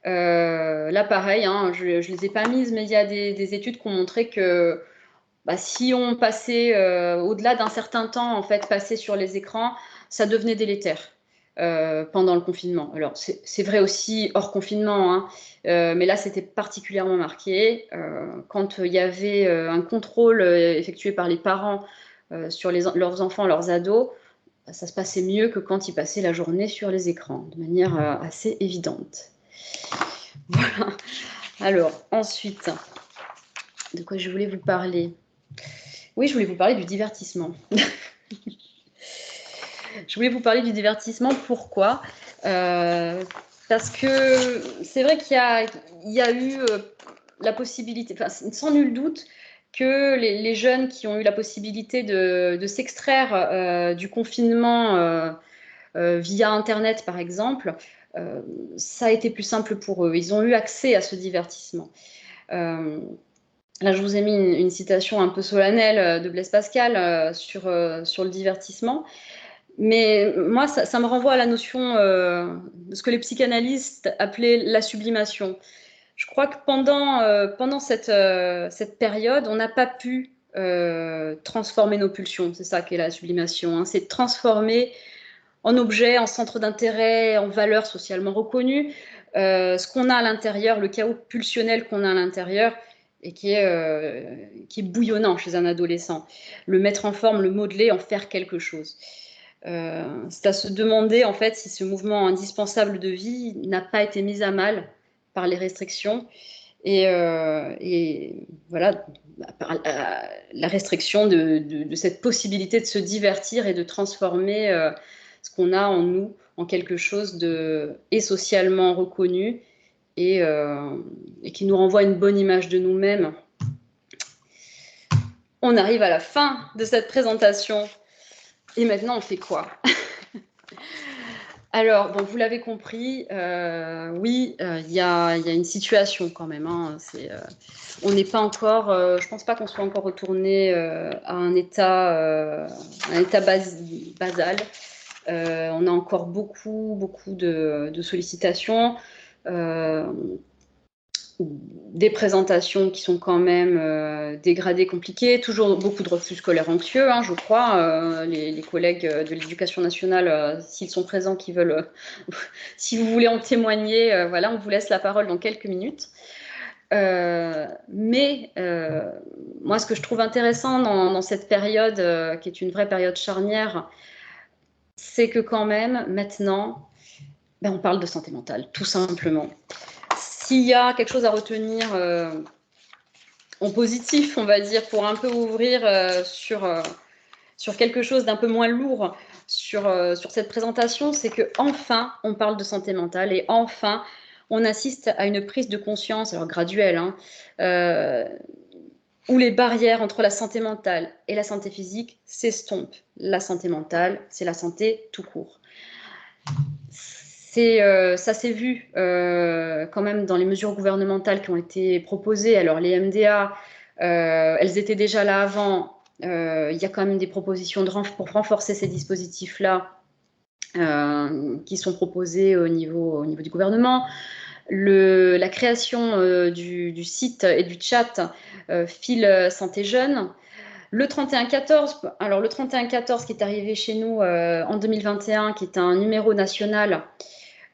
Là, pareil, hein, je ne les ai pas mises, mais il y a des études qui ont montré que si on passait au-delà d'un certain temps, en fait, passer sur les écrans, ça devenait délétère pendant le confinement. Alors, c'est vrai aussi hors confinement, hein, mais là, c'était particulièrement marqué. Quand il y avait un contrôle effectué par les parents sur leurs enfants, leurs ados, ça se passait mieux que quand ils passaient la journée sur les écrans, de manière assez évidente. Voilà. Alors, ensuite, de quoi je voulais vous parler? Oui, je voulais vous parler du divertissement. Je voulais vous parler du divertissement, pourquoi? Parce que c'est vrai qu'il y a eu la possibilité, sans nul doute, que les jeunes qui ont eu la possibilité de s'extraire du confinement via Internet, par exemple, ça a été plus simple pour eux. Ils ont eu accès à ce divertissement. Là, je vous ai mis une citation un peu solennelle de Blaise Pascal sur le divertissement. Mais moi, ça me renvoie à la notion de ce que les psychanalystes appelaient la sublimation. Je crois que pendant cette période, on n'a pas pu transformer nos pulsions. C'est ça qu'est la sublimation, hein. C'est transformer en objet, en centre d'intérêt, en valeur socialement reconnue, ce qu'on a à l'intérieur, le chaos pulsionnel qu'on a à l'intérieur, et qui est bouillonnant chez un adolescent. Le mettre en forme, le modeler, en faire quelque chose. C'est à se demander en fait si ce mouvement indispensable de vie n'a pas été mis à mal par les restrictions et voilà, par la restriction de cette possibilité de se divertir et de transformer ce qu'on a en nous en quelque chose et socialement reconnu et qui nous renvoie une bonne image de nous-mêmes. On arrive à la fin de cette présentation. Et maintenant, on fait quoi? Alors, bon, vous l'avez compris, oui, il y a une situation quand même, hein, on n'est pas encore, je ne pense pas qu'on soit encore retourné à un état basal. On a encore beaucoup de sollicitations, des présentations qui sont quand même dégradées, compliquées, toujours beaucoup de refus scolaires anxieux, hein, je crois. Les collègues de l'Éducation nationale, s'ils sont présents, qui veulent, si vous voulez en témoigner, voilà, on vous laisse la parole dans quelques minutes. Mais moi, ce que je trouve intéressant dans cette période, qui est une vraie période charnière, c'est que quand même, maintenant, on parle de santé mentale, tout simplement. S'il y a quelque chose à retenir en positif, on va dire, pour un peu ouvrir sur quelque chose d'un peu moins lourd sur cette présentation, c'est qu'enfin, on parle de santé mentale et enfin, on assiste à une prise de conscience, alors graduelle, hein, où les barrières entre la santé mentale et la santé physique s'estompent. La santé mentale, c'est la santé tout court. Ça s'est vu quand même dans les mesures gouvernementales qui ont été proposées. Alors les MDA, elles étaient déjà là avant. Il y a quand même des propositions pour renforcer ces dispositifs-là qui sont proposés au niveau du gouvernement. La création du site et du chat Fil Santé Jeune. Le 3114, alors le 3114 qui est arrivé chez nous en 2021, qui est un numéro national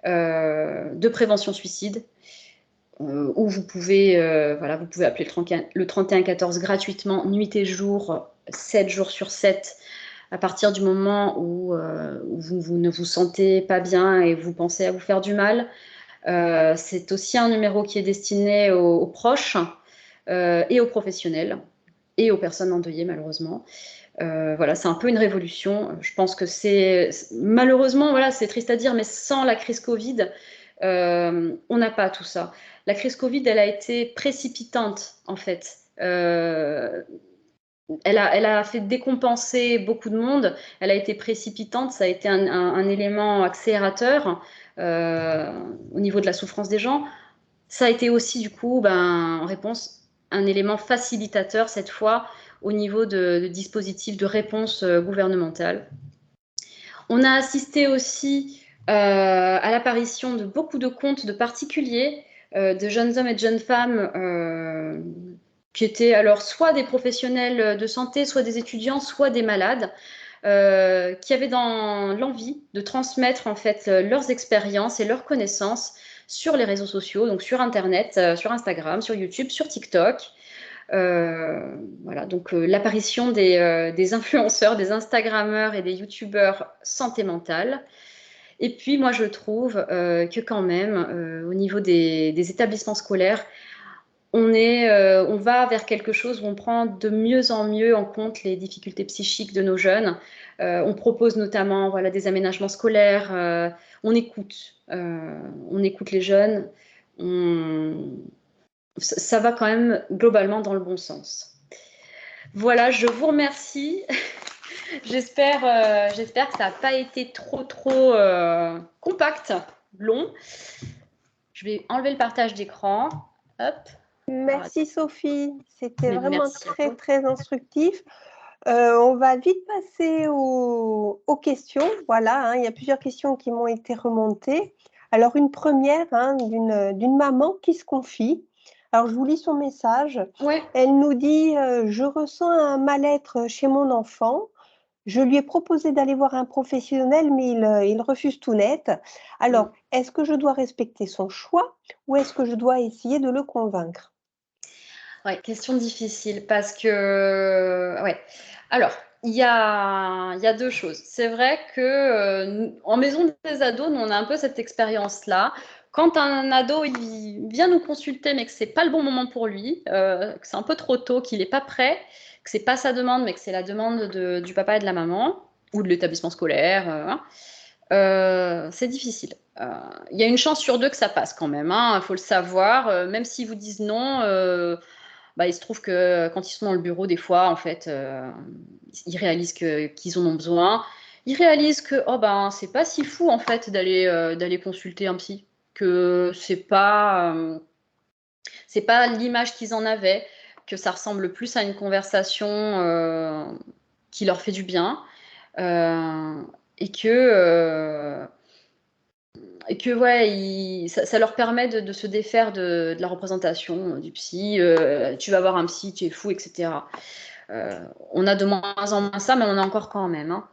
de prévention suicide, où vous pouvez appeler le 3114 gratuitement, nuit et jour, 7 jours sur 7, à partir du moment où vous ne vous sentez pas bien et vous pensez à vous faire du mal. C'est aussi un numéro qui est destiné aux proches et aux professionnels et aux personnes endeuillées, malheureusement. Voilà, c'est un peu une révolution. Je pense que malheureusement, voilà, c'est triste à dire, mais sans la crise Covid, on n'a pas tout ça. La crise Covid, elle a été précipitante, en fait. Elle a fait décompenser beaucoup de monde. Elle a été précipitante. Ça a été un élément accélérateur au niveau de la souffrance des gens. Ça a été aussi, du coup, en réponse, un élément facilitateur, cette fois, au niveau de dispositifs de réponse gouvernementale. On a assisté aussi à l'apparition de beaucoup de comptes de particuliers, de jeunes hommes et de jeunes femmes qui étaient alors soit des professionnels de santé, soit des étudiants, soit des malades, qui avaient l'envie de transmettre en fait leurs expériences et leurs connaissances sur les réseaux sociaux, donc sur Internet, sur Instagram, sur YouTube, sur TikTok. Voilà, donc l'apparition des influenceurs, des Instagrammeurs et des YouTubeurs santé mentale. Et puis moi je trouve que quand même, au niveau des établissements scolaires, on va vers quelque chose où on prend de mieux en mieux en compte les difficultés psychiques de nos jeunes. On propose notamment des aménagements scolaires, on écoute les jeunes, ça va quand même globalement dans le bon sens. Voilà, je vous remercie. J'espère que ça n'a pas été trop compact, long. Je vais enlever le partage d'écran. Hop. Merci Sophie, c'était vraiment Merci très instructif. On va vite passer aux questions. Voilà, hein, il y a plusieurs questions qui m'ont été remontées. Alors une première d'une maman qui se confie. Alors je vous lis son message. Ouais. Elle nous dit je ressens un mal-être chez mon enfant. Je lui ai proposé d'aller voir un professionnel, mais il refuse tout net. Alors, est-ce que je dois respecter son choix ou est-ce que je dois essayer de le convaincre? Ouais, question difficile parce que, ouais. Alors, il y a deux choses. C'est vrai que en maison des ados, nous, on a un peu cette expérience-là. Quand un ado il vient nous consulter, mais que c'est pas le bon moment pour lui, que c'est un peu trop tôt, qu'il n'est pas prêt, que c'est pas sa demande, mais que c'est la demande du papa et de la maman ou de l'établissement scolaire, c'est difficile. Il y a une chance sur deux que ça passe quand même, il faut le savoir. Même s'ils vous disent non, il se trouve que quand ils sont dans le bureau, des fois, en fait, ils réalisent qu'ils en ont besoin. Ils réalisent que c'est pas si fou en fait d'aller consulter un psy, que c'est pas l'image qu'ils en avaient, que ça ressemble plus à une conversation qui leur fait du bien, et que ouais, ça leur permet de se défaire de la représentation du psy. Tu vas voir un psy, tu es fou, etc. On a de moins en moins ça, mais on a encore quand même. Hein.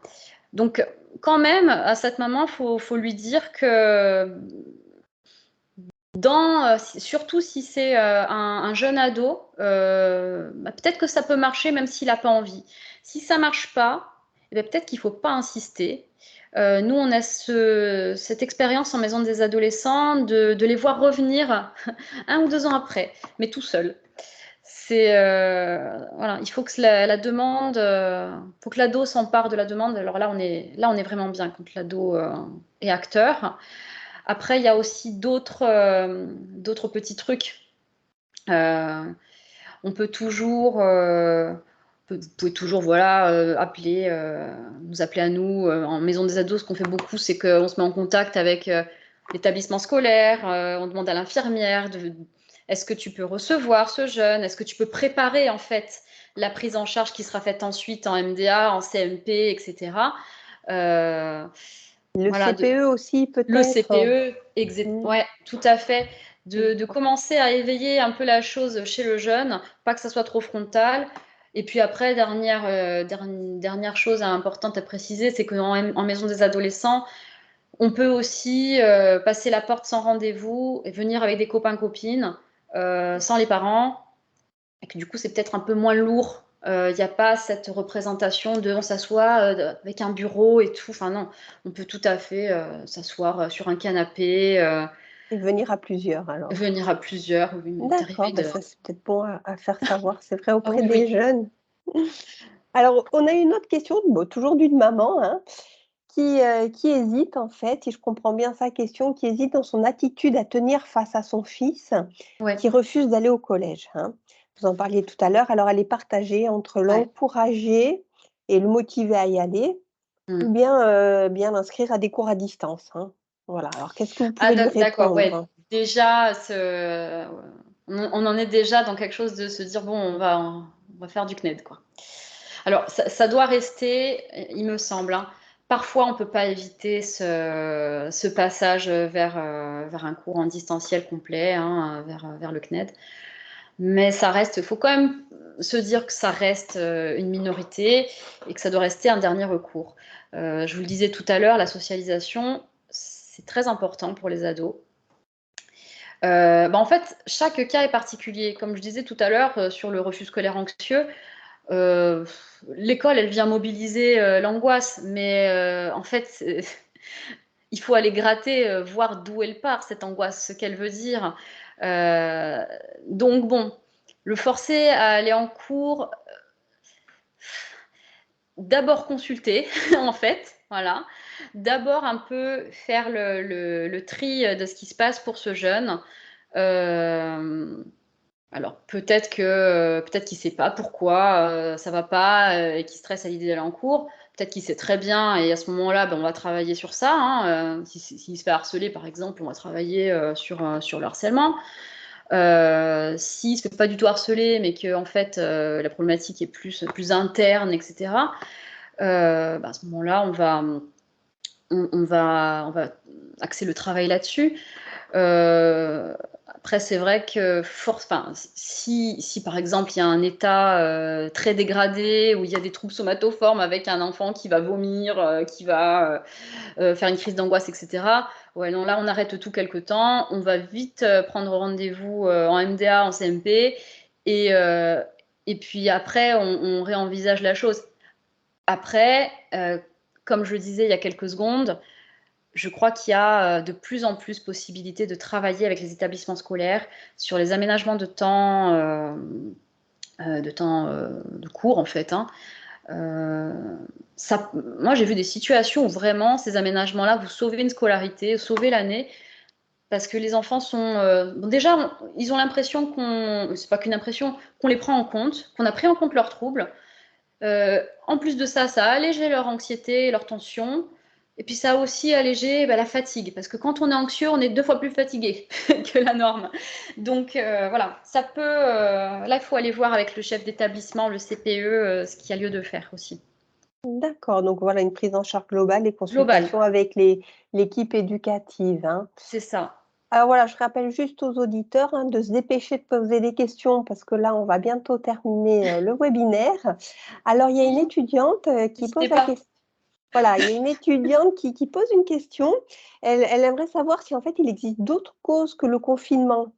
Donc, quand même, à cette maman, faut lui dire que surtout si c'est un jeune ado, peut-être que ça peut marcher même s'il n'a pas envie. Si ça marche pas, peut-être qu'il ne faut pas insister. Nous, on a cette expérience en maison des adolescents de les voir revenir 1 ou 2 ans après, mais tout seul. Voilà, il faut que la demande, faut que l'ado s'empare de la demande. Alors là, on est vraiment bien quand l'ado est acteur. Après, il y a aussi d'autres petits trucs. on peut toujours, vous pouvez toujours voilà, nous appeler à nous. En maison des ados, ce qu'on fait beaucoup, c'est qu'on se met en contact avec l'établissement scolaire, on demande à l'infirmière est-ce que tu peux recevoir ce jeune, est-ce que tu peux préparer en fait la prise en charge qui sera faite ensuite en MDA, en CMP, etc. Le Voilà, CPE aussi, le peut-être. CPE, ouais, tout à fait. De D'accord. commencer à éveiller un peu la chose chez le jeune, pas que ça soit trop frontal. Et puis après, dernière chose importante à préciser, c'est qu'en maison des adolescents, on peut aussi passer la porte sans rendez-vous et venir avec des copains-copines, sans les parents. Et que du coup, c'est peut-être un peu moins lourd. Il n'y a pas cette représentation de on s'assoit avec un bureau et tout. Enfin non, on peut tout à fait s'asseoir sur un canapé, Et venir à plusieurs alors. venir à plusieurs. Oui, m'est D'accord, arrivé bah de... ça c'est peut-être bon à faire savoir, c'est vrai Ah auprès oui, des oui. jeunes. Alors, on a une autre question, bon, toujours d'une maman, hein, qui hésite en fait, et je comprends bien sa question, qui hésite dans son attitude à tenir face à son fils Ouais, qui refuse d'aller au collège, hein. Vous en parliez tout à l'heure, alors elle est partagée entre ouais. l'encourager et le motiver à y aller, ou Mm. bien l'inscrire à des cours à distance, hein. Voilà, alors qu'est-ce que vous Ah pouvez lui d'accord, ouais. répondre? Déjà, on en est déjà dans quelque chose de se dire, bon, on va faire du CNED, quoi. Alors, ça doit rester, il me semble, hein. Parfois, on ne peut pas éviter ce passage vers un cours en distanciel complet, hein, vers le CNED. Mais ça reste, il faut quand même se dire que ça reste une minorité et que ça doit rester un dernier recours. Je vous le disais tout à l'heure, la socialisation, c'est très important pour les ados. En fait, chaque cas est particulier. Comme je disais tout à l'heure sur le refus scolaire anxieux, euh, l'école, elle vient mobiliser l'angoisse, mais en fait, il faut aller gratter, voir d'où elle part, cette angoisse, ce qu'elle veut dire. Euh, donc bon, le forcer à aller en cours, d'abord consulter, en fait, voilà. D'abord un peu faire le tri de ce qui se passe pour ce jeune. Euh, Alors peut-être qu'il sait pas pourquoi ça va pas et qu'il stresse à l'idée d'aller en cours. Peut-être qu'il sait très bien et à ce moment-là, ben, on va travailler sur ça, hein. S'il se fait harceler, par exemple, on va travailler sur le harcèlement. S'il se fait pas du tout harceler, mais que en fait la problématique est plus interne, etc. Ben, à ce moment-là, on va axer le travail là-dessus. Euh, Après, c'est vrai que si par exemple il y a un état très dégradé où il y a des troubles somatoformes avec un enfant qui va vomir, qui va faire une crise d'angoisse, etc. Ouais, non, là on arrête tout quelque temps, on va vite prendre rendez-vous en MDA, en CMP, et, euh, et puis après on réenvisage la chose. Après, comme je le disais il y a quelques secondes, je crois qu'il y a de plus en plus possibilité de travailler avec les établissements scolaires sur les aménagements de cours, en fait, hein. Euh, Moi, j'ai vu des situations où vraiment ces aménagements-là, vous sauvez une scolarité, sauvez l'année, parce que les enfants sont... bon, déjà, ils ont l'impression c'est pas qu'une impression, qu'on les prend en compte, qu'on a pris en compte leurs troubles. En plus de ça, ça a allégé leur anxiété, leur tension. Et puis ça a aussi allégé la fatigue, parce que quand on est anxieux, on est 2 fois plus fatigué que la norme. Donc voilà, ça peut... là, il faut aller voir avec le chef d'établissement, le CPE, ce qu'il y a lieu de faire aussi. D'accord, donc voilà une prise en charge globale et Global, consultation avec l'équipe éducative, hein. c'est ça. Alors voilà, je rappelle juste aux auditeurs, hein, de se dépêcher de poser des questions parce que là, on va bientôt terminer, le webinaire. Alors il y a une étudiante, qui pose N'hésitez la pas. question. Voilà, il y a une étudiante qui pose une question. Elle aimerait savoir si, en fait, il existe d'autres causes que le confinement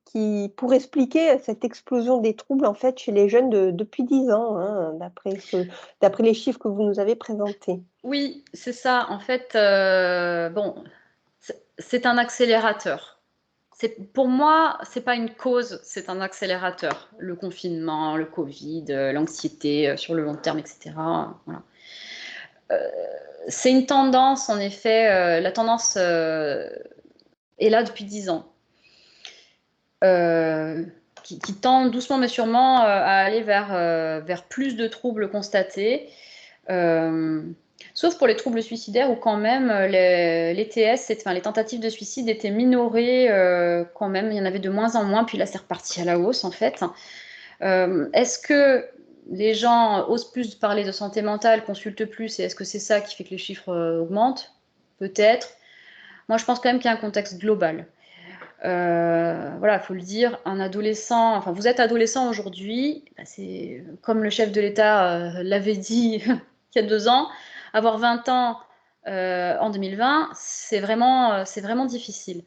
pour expliquer, cette explosion des troubles, en fait, chez les jeunes depuis 10 ans, hein, d'après les chiffres que vous nous avez présentés. Oui, c'est ça. En fait, bon, c'est un accélérateur. Pour moi, c'est pas une cause, c'est un accélérateur. Le confinement, le Covid, l'anxiété sur le long terme, etc. Voilà. C'est une tendance, en effet. La tendance est là depuis 10 ans. Euh, qui tend doucement mais sûrement à aller vers plus de troubles constatés. Sauf pour les troubles suicidaires où quand même les TS, les tentatives de suicide étaient minorées quand même, il y en avait de moins en moins, puis là c'est reparti à la hausse en fait. Est-ce que les gens osent plus parler de santé mentale, consultent plus, et est-ce que c'est ça qui fait que les chiffres augmentent? Peut-être. Moi je pense quand même qu'il y a un contexte global. Voilà, il faut le dire, un adolescent, enfin vous êtes adolescent aujourd'hui, bah, c'est comme le chef de l'État l'avait dit il y a 2 ans, avoir 20 ans en 2020, c'est vraiment difficile.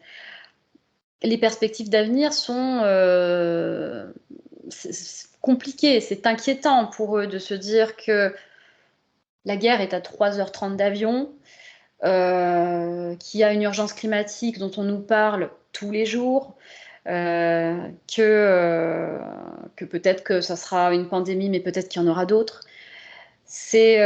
Les perspectives d'avenir sont compliquées, c'est inquiétant pour eux de se dire que la guerre est à 3h30 d'avion, qu'il y a une urgence climatique dont on nous parle tous les jours, que peut-être que ça sera une pandémie, mais peut-être qu'il y en aura d'autres. C'est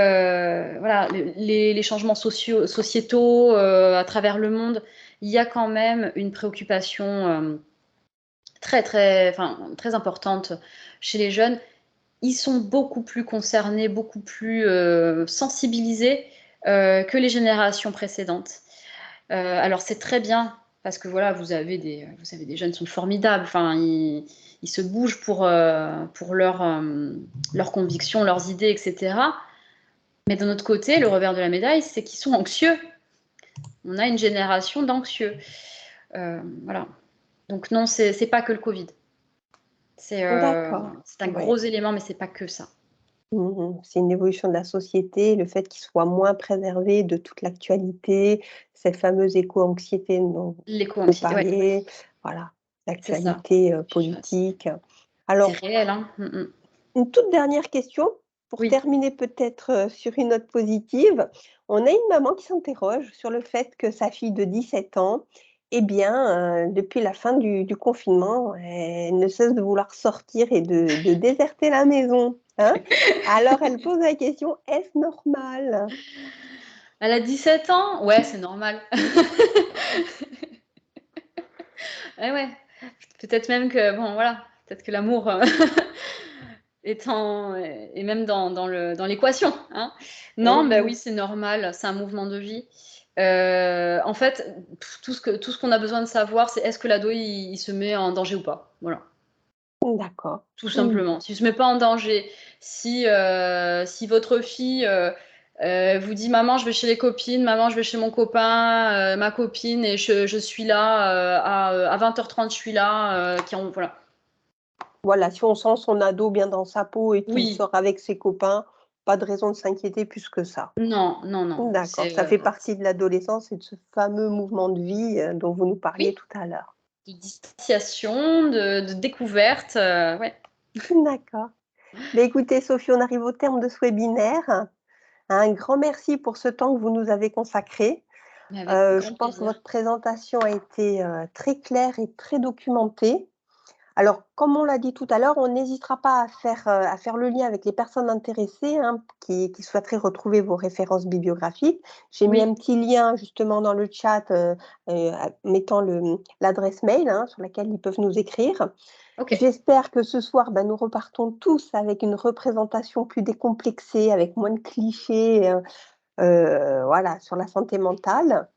voilà, les changements sociétaux à travers le monde. Il y a quand même une préoccupation très importante chez les jeunes. Ils sont beaucoup plus concernés, beaucoup plus sensibilisés que les générations précédentes. Alors c'est très bien parce que voilà, vous avez des jeunes qui sont formidables. Enfin, ils se bougent pour leurs convictions, leurs idées, etc. Mais d'un autre côté, le revers de la médaille, c'est qu'ils sont anxieux. On a une génération d'anxieux. Voilà. Donc non, c'est pas que le Covid. C'est un gros Ouais. élément, mais c'est pas que ça. C'est une évolution de la société, le fait qu'ils soient moins préservés de toute l'actualité, cette fameuse éco-anxiété dont vous L'éco-anxiété, ouais, parliez, voilà, c'est ça. l'actualité, politique. C'est Alors, réel, hein. une toute dernière question pour Oui. terminer peut-être, sur une note positive. On a une maman qui s'interroge sur le fait que sa fille de 17 ans, eh bien, depuis la fin du confinement, elle ne cesse de vouloir sortir et de déserter la maison, hein. Alors elle pose la question: «Est-ce normal?» Elle a 17 ans? Ouais, c'est normal. Eh ouais. Peut-être même que bon voilà, peut-être que l'amour, est même dans l'équation, hein. Non, bah Mmh. oui, c'est normal, c'est un mouvement de vie. En fait, tout ce qu'on a besoin de savoir, c'est est-ce que l'ado il se met en danger ou pas? Voilà, D'accord. tout Mmh. simplement. S'il se met pas en danger, si votre fille, vous dit: «Maman, je vais chez les copines, maman, je vais chez mon copain, ma copine et je suis là, à 20h30 je suis là», voilà. Voilà, si on sent son ado bien dans sa peau et qu'il Oui, sort avec ses copains, pas de raison de s'inquiéter plus que ça. non, non, non, D'accord, ça fait partie de l'adolescence et de ce fameux mouvement de vie, dont vous nous parliez oui, tout à l'heure. de distanciation, de découverte, ouais. D'accord. Beh, écoutez Sophie, on arrive au terme de ce webinaire. Un grand merci pour ce temps que vous nous avez consacré. Mais avec Je grand pense que plaisir. votre présentation a été, très claire et très documentée. Alors, comme on l'a dit tout à l'heure, on n'hésitera pas à faire le lien avec les personnes intéressées, hein, qui souhaiteraient retrouver vos références bibliographiques. J'ai mis un Oui, petit lien justement dans le chat, mettant l'adresse mail, hein, sur laquelle ils peuvent nous écrire. OK. J'espère que ce soir, bah, nous repartons tous avec une représentation plus décomplexée, avec moins de clichés, voilà, sur la santé mentale.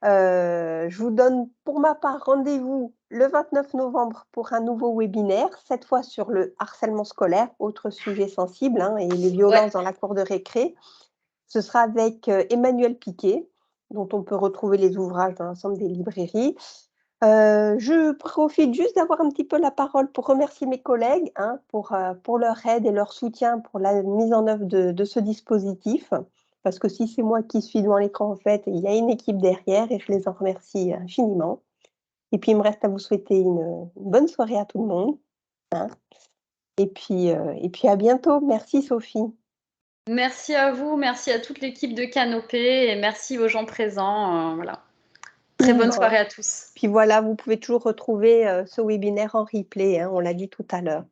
Je vous donne pour ma part rendez-vous le 29 novembre pour un nouveau webinaire, cette fois sur le harcèlement scolaire, autre sujet sensible, hein, et les Ouais, violences dans la cour de récré. Ce sera avec, Emmanuel Piquet, dont on peut retrouver les ouvrages dans l'ensemble des librairies. Je profite juste d'avoir un petit peu la parole pour remercier mes collègues, hein, pour leur aide et leur soutien pour la mise en œuvre de ce dispositif. Parce que si c'est moi qui suis devant l'écran, en fait, il y a une équipe derrière et je les en remercie infiniment. Et puis, il me reste à vous souhaiter une bonne soirée à tout le monde, hein. Et puis à bientôt. Merci Sophie. merci à vous, merci à toute l'équipe de Canopée et merci aux gens présents, voilà. Très bonne Bon, soirée à tous. puis voilà, vous pouvez toujours retrouver, ce webinaire en replay, hein, on l'a dit tout à l'heure.